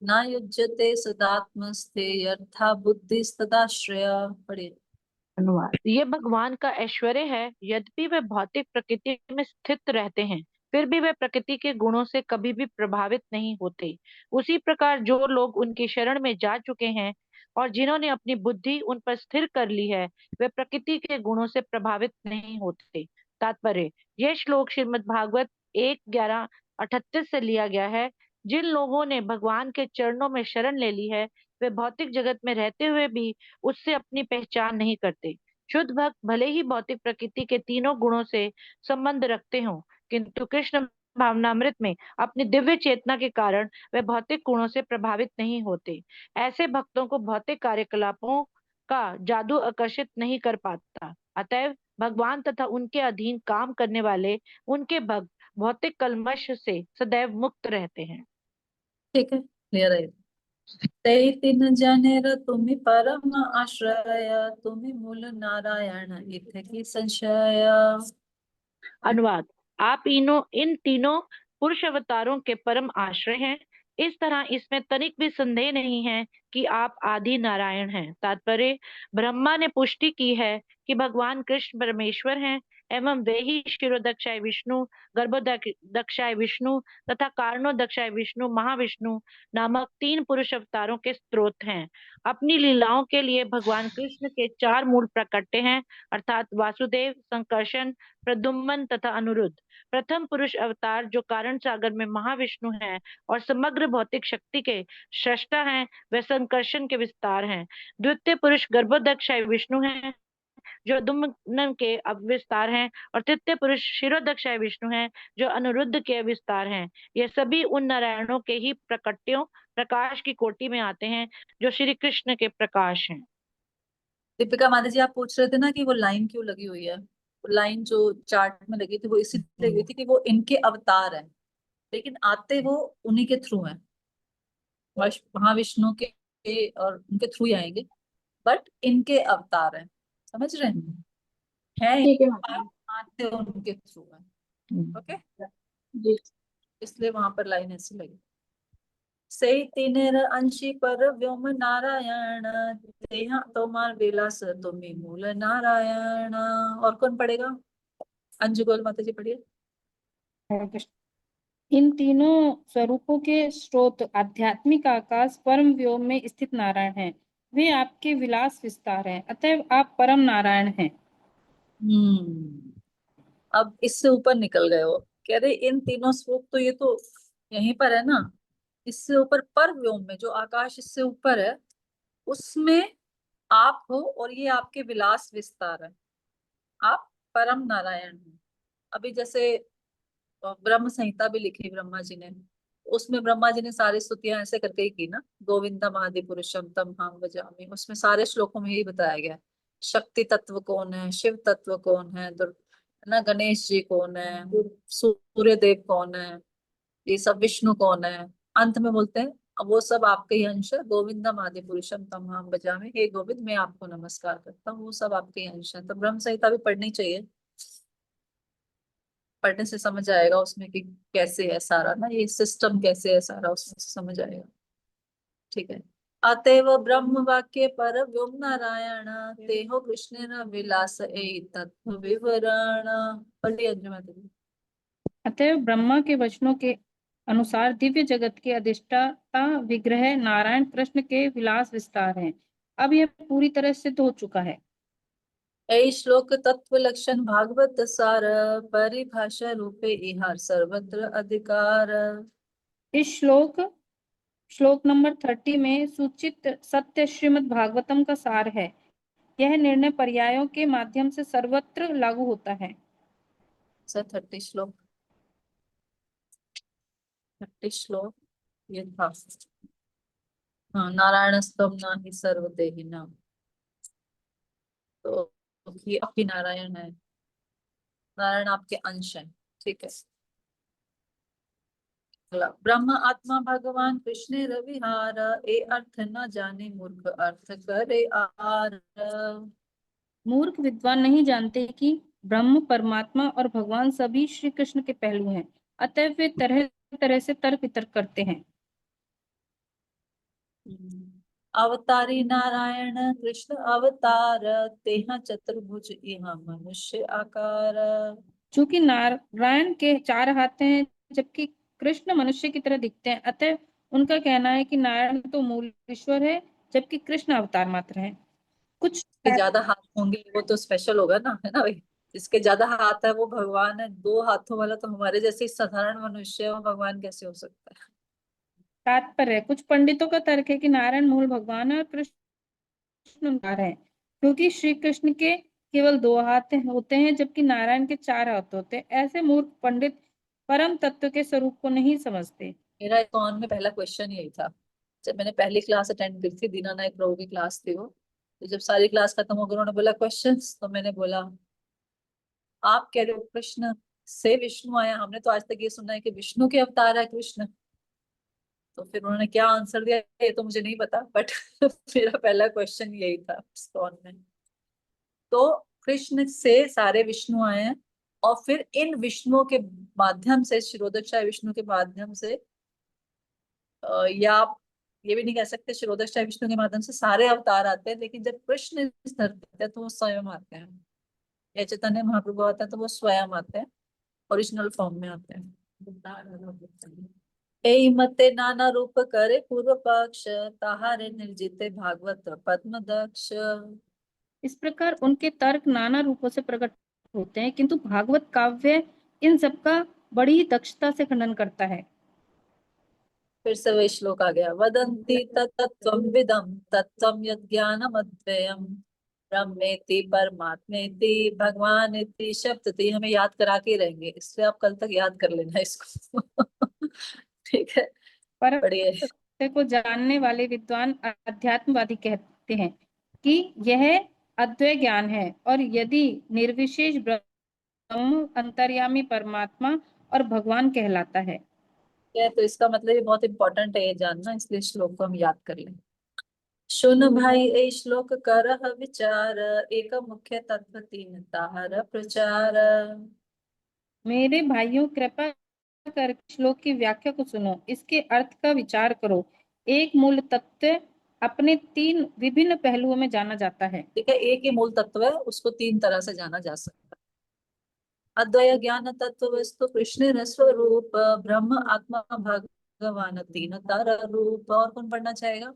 न युज्यते सदात्मस्थे यथा बुद्धिस्तदाश्रय। पढ़िए। अनुवाद, ये भगवान का ऐश्वर्य है। यद्यपि वे भौतिक प्रकृति में स्थित रहते हैं, फिर भी वे प्रकृति के गुणों से कभी भी प्रभावित नहीं होते। उसी प्रकार जो लोग उनकी शरण में जा चुके हैं और जिन्होंने अपनी बुद्धि उन पर स्थिर कर ली है, वे प्रकृति के गुणों से प्रभावित नहीं होते। तात्पर्य, यह श्लोक श्रीमद् भागवत 1:11-38 से लिया गया है। जिन लोगों ने भगवान के चरणों में शरण ले ली है, वे भौतिक जगत में रहते हुए भी उससे अपनी पहचान नहीं करते। शुद्ध भक्त भले ही भौतिक प्रकृति के तीनों गुणों से संबंध रखते हों, किंतु कृष्ण भावनामृत में अपनी दिव्य चेतना के कारण वे भौतिक गुणों से प्रभावित नहीं होते। ऐसे भक्तों को भौतिक कार्यकलापों का जादू आकर्षित नहीं कर पाता। अतएव भगवान तथा उनके अधीन काम करने वाले उनके भक्त भौतिक कल्मश से सदैव मुक्त रहते हैं। ठीक है, क्लियर है। ते तीन जनेर तुम्ही परम आश्रय, तुम्ही मूल नारायण इथे की संशय। अनुवाद, आप इन तीनों पुरुष अवतारों के परम आश्रय हैं। इस तरह इसमें तनिक भी संदेह नहीं है कि आप आदि नारायण हैं। तात्पर्य, ब्रह्मा ने पुष्टि की है कि भगवान कृष्ण परमेश्वर हैं एवं वे ही शिरोदक्षाय विष्णु, गर्भोदक्षाय विष्णु तथा कारणोदक्षाय विष्णु, महाविष्णु नामक 3 पुरुष अवतारों के स्रोत हैं। अपनी लीलाओं के लिए भगवान कृष्ण के 4 मूल प्रकट्य हैं, अर्थात वासुदेव, संकर्षण, प्रद्युम्न तथा अनिरुद्ध। प्रथम पुरुष अवतार जो कारण सागर में महाविष्णु हैं और समग्र भौतिक शक्ति के सृष्टा हैं, वे संकर्षण के विस्तार हैं। द्वितीय पुरुष गर्भोदक्षाय विष्णु हैं जो दुम्न के विस्तार हैं, और तृतीय पुरुष शिरोदक्षाय विष्णु हैं जो अनिरुद्ध के विस्तार हैं। ये सभी उन नारायणों के ही प्रकट्यों प्रकाश की कोटि में आते हैं जो श्री कृष्ण के प्रकाश हैं। दीपिका माता जी, आप पूछ रहे थे ना कि वो लाइन क्यों लगी हुई है। वो लाइन जो चार्ट में लगी थी वो इसीलिए लगी थी कि वो इनके अवतार हैं, लेकिन आते वो उन्हीं के थ्रू हैं, महाविष्णु के और उनके थ्रू ही आएंगे, बट इनके अवतार हैं। समझ रहे हैं? ठीक है आते उनके थ्रू हैं। ओके जी। इसलिए वहां पर लाइन ऐसी लगी। से तीनेर अंशी पर व्योम नारायण, देहा तोमार विलास तुम्ही मूल नारायण। और कौन पढ़ेगा? अंजू गोल माता जी पढ़िए। हरे कृष्ण। इन तीनों स्वरूपों के स्रोत आध्यात्मिक आकाश परम व्योम में स्थित नारायण हैं। वे आपके विलास विस्तार हैं, अतएव आप परम नारायण हैं। अब इससे ऊपर निकल गए हो। कह रहे इन तीनों स्वरूप तो ये तो यहीं पर है ना, इससे ऊपर पर व्योम में जो आकाश इससे ऊपर है उसमें आप हो, और ये आपके विलास विस्तार है। आप परम नारायण हो। अभी जैसे ब्रह्म संहिता भी लिखी ब्रह्मा जी ने, उसमें ब्रह्मा जी ने सारी स्तुतियां ऐसे करके ही की ना, गोविंदम आदि पुरुषम तम हम भजामि। उसमें सारे श्लोकों में यही बताया गया है। शक्ति तत्व कौन है, शिव तत्व कौन है, ना गणेश जी कौन है, सूर्य देव कौन है, ये सब विष्णु कौन है। अंत में बोलते हैं अब वो सब आपके ही अंश है। गोविंदम आदि पुरुषम तम हम भजामि, हे गोविंद मैं आपको नमस्कार करता हूँ, वो सब आपके ही अंश है। तो ब्रह्म संहिता भी पढ़नी चाहिए। पढ़ने से समझ आएगा उसमें कि कैसे है सारा ना, ये सिस्टम कैसे है सारा, उसमें से समझ आएगा। ठीक है। अतएव ब्रह्म वाक्य पर व्योम नारायण तेहो कृष्ण न विलास ए तत्व विवरण। पढ़िए अंजुम माता जी। अतएव ब्रह्मा के वचनों के अनुसार दिव्य जगत के अधिष्ठाता विग्रह नारायण कृष्ण के विलास विस्तार हैं। अब यह पूरी तरह सिद्ध हो चुका है। ऐ श्लोक तत्व लक्षण भागवत सार परिभाषा रूपे इहार सर्वत्र अधिकार। इस श्लोक नंबर 30 में सूचित सत्य श्रीमद् भागवतम का सार है। यह निर्णय पर्यायों के माध्यम से सर्वत्र लागू होता है। 30 श्लोक, 30 श्लोक ये था। हाँ, नारायण स्तम ना ही सर्वदेहि ना, तो ये आपकी नारायण है, नारायण आपके अंश है। ठीक है। अगला, ब्रह्म आत्मा भगवान कृष्ण रविहार ए अर्थ न जाने मूर्ख अर्थ करे आर। मूर्ख विद्वान नहीं जानते कि ब्रह्म परमात्मा और भगवान सभी श्री कृष्ण के पहलू हैं, अतः वे तरह तरह से तर्क वितर्क करते हैं। अवतारी नारायण कृष्ण अवतार तेहा चतुर्भुज इहा मनुष्य आकार। चूंकि नारायण के 4 हाथ हैं जबकि कृष्ण मनुष्य की तरह दिखते हैं, अतः उनका कहना है कि नारायण तो मूल ईश्वर है जबकि कृष्ण अवतार मात्र है। कुछ के ज्यादा हाथ होंगे वो तो स्पेशल होगा ना, है ना भाई। जिसके ज्यादा हाथ है वो भगवान है, 2 हाथों वाला तो हमारे जैसे ही साधारण मनुष्य है, वो भगवान कैसे हो सकता है। तात्पर्य, कुछ पंडितों का तर्क है कि नारायण मूल भगवान है और कृष्ण अवतार है, क्योंकि श्री कृष्ण के केवल 2 हाथ होते हैं जबकि नारायण के 4 हाथ होते हैं। ऐसे मूर्ख पंडित परम तत्व के स्वरूप को नहीं समझते। मेरा इकॉन में पहला क्वेश्चन यही था जब मैंने पहली क्लास अटेंड की थी, दीनानायक प्रभु की क्लास थी वो। तो जब सारी क्लास खत्म हो गई उन्होंने बोला क्वेश्चंस, तो मैंने बोला आप कह रहे हो कृष्ण से विष्णु आया, हमने तो आज तक ये सुना है कि विष्णु के अवतार है कृष्ण। तो फिर उन्होंने क्या आंसर दिया ये तो मुझे नहीं पता, बट मेरा पहला क्वेश्चन यही था इस्कॉन में। तो कृष्ण से सारे विष्णु आए हैं और फिर इन विष्णुओं के माध्यम से, शिरोदक्षाय विष्णु के माध्यम से, या आप ये भी नहीं कह सकते शिरोदक्षाय विष्णु के माध्यम से सारे अवतार आते हैं, लेकिन जब कृष्ण इस धरती पे तो वो स्वयं आते हैं, या चैतन्य महाप्रभु आते हैं तो वो स्वयं आते हैं, ओरिजिनल फॉर्म में आते हैं। ए मते नाना रूप करे पूर्व पक्ष ताहारे निर्जिते भागवत पद्म दक्ष। इस प्रकार उनके तर्क नाना रूपों से प्रकट होते हैं, किंतु भागवत काव्य इन सबका बड़ी ही दक्षता से खंडन करता है। फिर से वही श्लोक आ गया, वदन्ति तत्त्वं विदं तत्त्वं यज्ञानम् अद्वयम् ब्रह्मेति परमात्मेति भगवानेति शब्द। तो ये हमें याद करा के रहेंगे, इसलिए आप कल तक याद कर लेना इसको। ठीक है, पर बढ़िया। सत्य को जानने वाले विद्वान अध्यात्मवादी कहते हैं कि यह अद्वैत ज्ञान है, और यदि निर्विशेष ब्रह्म अंतर्यामी परमात्मा और भगवान कहलाता है। तो इसका मतलब ये बहुत इंपॉर्टेंट है ये जानना, इसलिए श्लोक को हम याद कर लें। सुन भाई ए श्लोक करह विचार एक मुख्य तत्व तीन ताहर प्रचार। मेरे भाइयों, कृपा कर श्लोक की व्याख्या को सुनो, इसके अर्थ का विचार करो। एक मूल तत्व अपने 3 विभिन्न पहलुओं में जाना जाता है। ठीक है, एक ही मूल तत्व है, उसको 3 तरह से जाना जा सकता है। अद्वय ज्ञान तत्व वस्तु कृष्ण स्वरूप ब्रह्म आत्मा भगवान तीन तारा रूप। और कौन पढ़ना चाहेगा?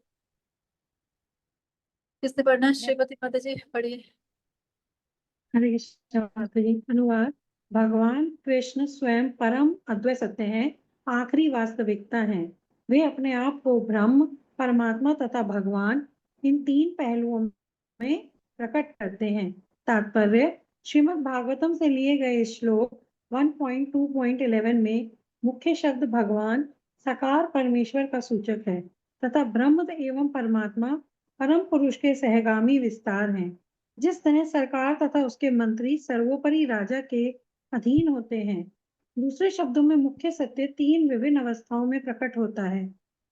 किसने पढ़ना है? श्रीपति माता जी पढ़िए। हरे कृष्ण माता जी। अनुवाद। भगवान कृष्ण स्वयं परम अद्वैत सत्य है, आखिरी वास्तविकता है। वे अपने आप को ब्रह्म, परमात्मा तथा भगवान इन 3 पहलुओं में प्रकट करते हैं। तात्पर्य, श्रीमद् भागवतम से लिए गए श्लोक 1.2.11 में मुख्य शब्द भगवान साकार परमेश्वर का सूचक है तथा ब्रह्म एवं परमात्मा परम पुरुष के सहगामी विस्तार हैं। जिस तरह सरकार तथा उसके मंत्री सर्वोपरि राजा के अधीन होते हैं, दूसरे शब्दों में मुख्य सत्य 3 विभिन्न अवस्थाओं में प्रकट होता है।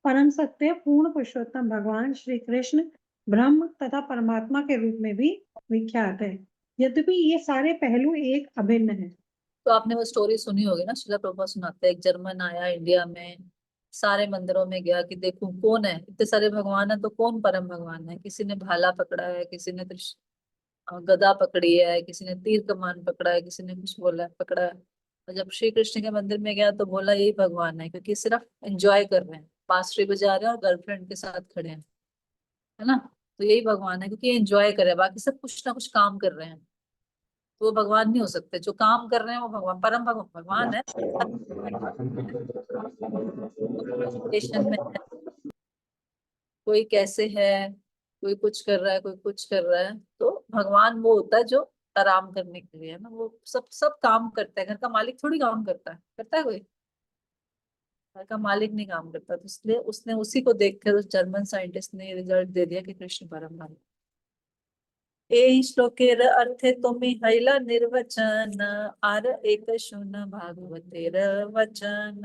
परम सत्य पूर्ण पुरुषोत्तम भगवान श्री कृष्ण ब्रह्म तथा परमात्मा के रूप में भी विख्यात है, यद्यपि ये सारे पहलू एक अभिन्न है। तो आपने वो स्टोरी सुनी होगी ना, श्रीला प्रभुपाद सुनाते हैं, एक जर्मन आया इंडिया में, सारे मंदिरों में गया कि देखूं कौन है, इतने सारे भगवान है तो कौन परम भगवान है। किसी ने भाला पकड़ा है, किसी ने गदा पकड़ी है, किसी ने तीर कमान पकड़ा है, किसी ने कुछ बोला पकड़ा है। और जब श्री कृष्ण के मंदिर में गया तो बोला यही भगवान है, क्योंकि सिर्फ एंजॉय कर रहे हैं, बांसुरी बजा रहे हैं और गर्लफ्रेंड के साथ खड़े हैं, है ना। तो यही भगवान है, क्योंकि एंजॉय कर रहे हैं, बाकी सब कुछ ना कुछ काम कर रहे हैं। तो वो भगवान नहीं हो सकते, जो काम कर रहे हैं वो भगवान, परम भगवान है। स्टेशन में है, कोई कैसे है, कोई कुछ कर रहा है, कोई कुछ कर रहा है, तो भगवान वो होता है जो आराम करने के लिए है ना, वो सब सब काम करता है। घर का मालिक थोड़ी काम करता है, करता है कोई? घर का मालिक नहीं काम करता, तो इसलिए उसने उसी को देखकर उस जर्मन साइंटिस्ट ने रिजल्ट दे दिया कि कृष्ण परम भगवान। ए श्लोकेर अर्थे तुम्ही हैला निर्वचन आर एक शुन भागवतेर वचन।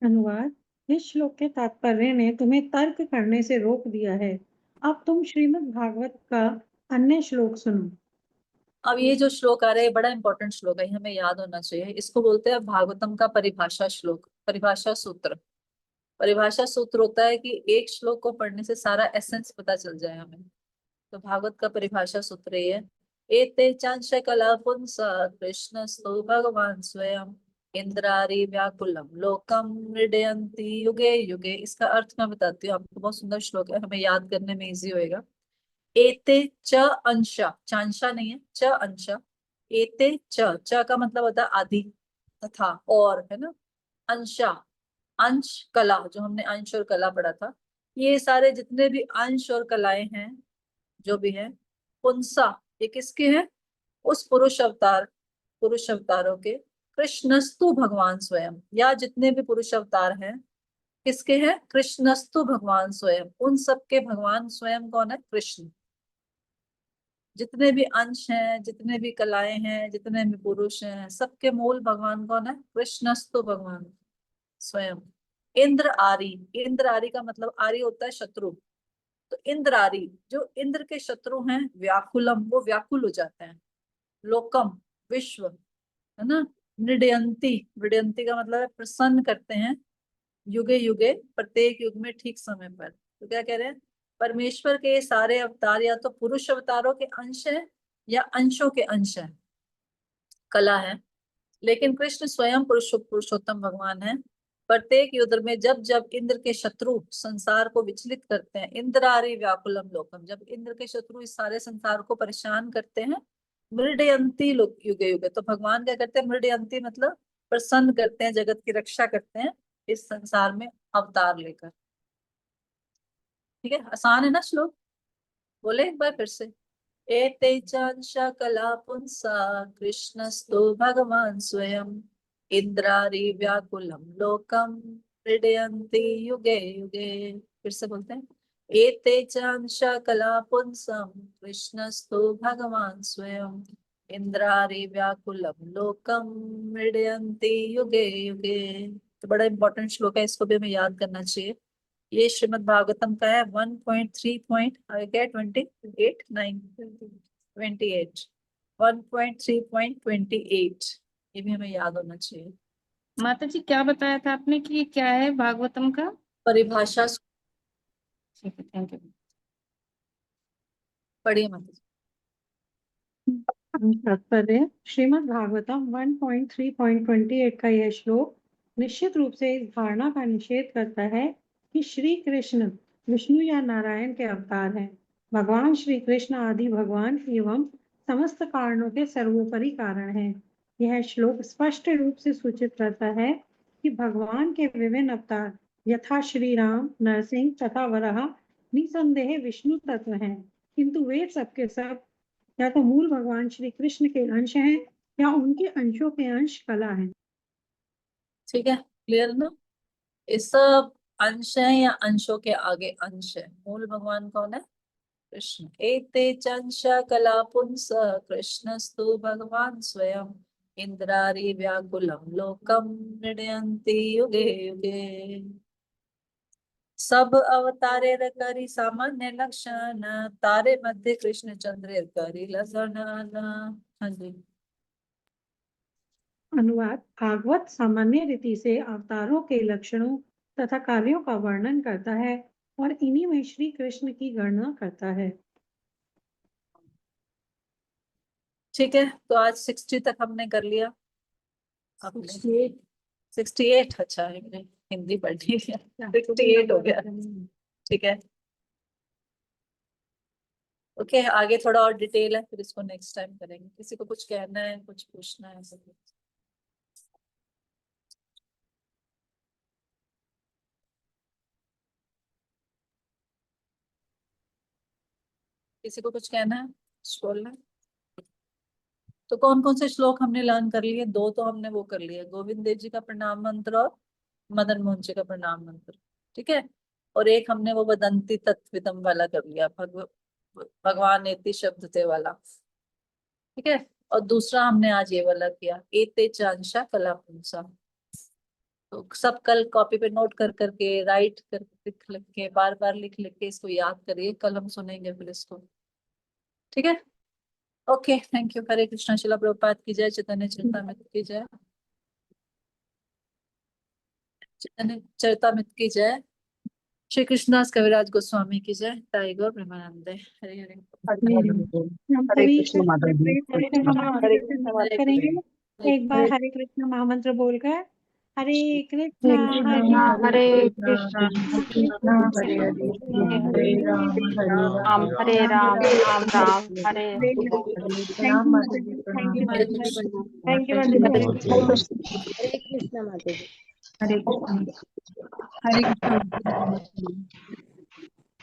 अनुवाद। इस श्लोक के तात्पर्य ने तुम्हें तर्क करने से रोक दिया है। अब तुम श्रीमद् भागवत का अन्य श्लोक सुनो। अब ये जो श्लोक आ रहा है बड़ा इंपॉर्टेंट श्लोक है, ये हमें याद होना चाहिए। इसको बोलते हैं भागवतम का परिभाषा श्लोक, परिभाषा सूत्र। परिभाषा सूत्र होता है कि एक श्लोक को पढ़ने से सारा एसेंस पता चल जाए हमें। तो भागवत का परिभाषा सूत्र ये है, एते चांश कला पुंसा कृष्णस्तु भगवान स्वयं इंद्रारी व्याकुलम लोकम मृडयन्ति युगे युगे। इसका अर्थ मैं बताती हूँ आपको, बहुत सुंदर श्लोक है, हमें याद करने में इजी होएगा। एते च अंशा, चांशा नहीं है, च अंशा। एते च का मतलब होता है आदि तथा और, है ना। अंशा, अंश कला, जो हमने अंश और कला पढ़ा था, ये सारे जितने भी अंश और कलाएं हैं जो भी है, पुंसा ये किसके हैं? उस पुरुष अवतार, पुरुष अवतारों के। कृष्णस्तु भगवान स्वयं, या जितने भी पुरुष अवतार हैं किसके हैं? कृष्णस्तु भगवान स्वयं, उन सबके भगवान स्वयं कौन है? कृष्ण। जितने भी अंश हैं, जितने भी कलाएं हैं, जितने भी पुरुष हैं, सबके मूल भगवान कौन है? कृष्णस्तु भगवान स्वयं। इंद्र आरी, इंद्र आरी का मतलब आरी होता है शत्रु। तो इंद्र आरी, जो इंद्र के शत्रु हैं, व्याकुलम वो व्याकुल हो जाते हैं, लोकम विश्व, है ना। मृडयंती, मृडयंती का मतलब है प्रसन्न करते हैं, युगे युगे प्रत्येक युग में ठीक समय पर। तो क्या कह रहे हैं? परमेश्वर के ये सारे अवतार या तो पुरुष अवतारों के अंश हैं या अंशों के अंश हैं, कला है। लेकिन कृष्ण स्वयं पुरुषोत्तम भगवान है। प्रत्येक युद्ध में जब जब इंद्र के शत्रु संसार को विचलित करते हैं, इंद्रारी व्याकुलम लोकम, जब इंद्र के शत्रु इस सारे संसार को परेशान करते हैं, मृडयंती लोक युगे युगे, तो भगवान क्या करते हैं? मृडयंती मतलब प्रसन्न करते हैं, जगत की रक्षा करते हैं इस संसार में अवतार लेकर। ठीक है, आसान है ना श्लोक? बोले एक बार फिर से। एते चांशा कला पुंसा कृष्णस्तु भगवान स्वयं इंद्रारी व्याकुलम लोकम मृडयन्ति युगे युगे। फिर से बोलते हैं, एते चांशा कला पुंसम कृष्णस्तु भगवान स्वयं इंद्रारी व्याकुलम लोकम मृडयन्ति युगे युगे। तो बड़ा इंपॉर्टेंट श्लोक है, इसको भी हमें याद करना चाहिए। ये श्रीमद् भागवतम का है 1.3.28 ये भी हमें याद होना चाहिए। माता जी क्या बताया था आपने कि ये क्या है भागवतम का? परिभाषा। ठीक है, थैंक यू। पढ़िए माता जी। तात्पर्य। श्रीमद् भागवतम 1.3.28 का यह श्लोक निश्चित रूप से इस धारणा का निषेध करता है कि श्री कृष्ण विष्णु या नारायण के अवतार हैं। भगवान श्री कृष्ण आदि भगवान एवं समस्त कारणों के सर्वोपरि कारण हैं। यह श्लोक स्पष्ट रूप से सूचित करता है कि भगवान के विभिन्न अवतार यथा श्री राम, नरसिंह तथा वराह निसंदेह विष्णु तत्व हैं, किंतु वे सबके सब या तो मूल भगवान श्री कृष्ण के अंश हैं या उनके अंशों के अंश कला हैं। ठीक है, क्लियर ना? ये सब अंश है या अंशों के आगे अंश है। मूल भगवान कौन है? कृष्ण। एते चंश कला पुंस कृष्णस्तु भगवान स्वयं इंद्रारी व्याकुलम लोकम मृडयन्ति युगे युगे। सब अवतारे करी सामान्य लक्षण तारे मध्य कृष्ण चंद्र करी लक्षण। हाँ जी। अनुवाद भागवत सामान्य रीति से अवतारों के लक्षणों तथा कार्यों का वर्णन करता है और इन्हीं में श्री कृष्ण की गणना करता है। ठीक है, तो आज 60 तक हमने कर लिया। 68 अच्छा है, मैंने हिंदी पढ़ी है, 68 हो गया। ठीक है, ओके, आगे थोड़ा और डिटेल है, फिर इसको नेक्स्ट टाइम करेंगे। किसी को कुछ कहना है, कुछ पूछना है? किसी को कुछ कहना है, कुछ बोलना है? तो कौन कौन से श्लोक हमने लर्न कर लिए? 2 तो हमने वो कर लिए, गोविंद देव जी का प्रणाम मंत्र और मदन मोहन जी का प्रणाम मंत्र। ठीक है, और एक हमने वो वदंती तत्विदम वाला कर लिया, भगवान एति शब्द थे वाला। ठीक है, और दूसरा हमने आज ये वाला किया, एते चांशा कला पुंसा। तो सब कल कॉपी पे नोट कर करके, राइट कर लिख के, बार बार लिख लिख के इसको याद करिए, कल हम सुनेंगे फिर इसको। ठीक है, ओके, थैंक यू। हरे कृष्णा। शिला प्रभुपाद की जय। चैतन्य चरितामृत की जय। चैतन्य चरितामृत की जय। श्री कृष्णदास कविराज गोस्वामी की जय। ताई गौर प्रेमानंदे। हरे हरे। हरे कृष्ण माता जी। करेंगे एक बार हरे कृष्ण महामंत्र बोलकर। हरे कृष्णा हरे कृष्णा हरे राम राम राम हरे थैंक यू। हरे कृष्ण माता जी। हरे कृष्ण। हरे कृष्ण।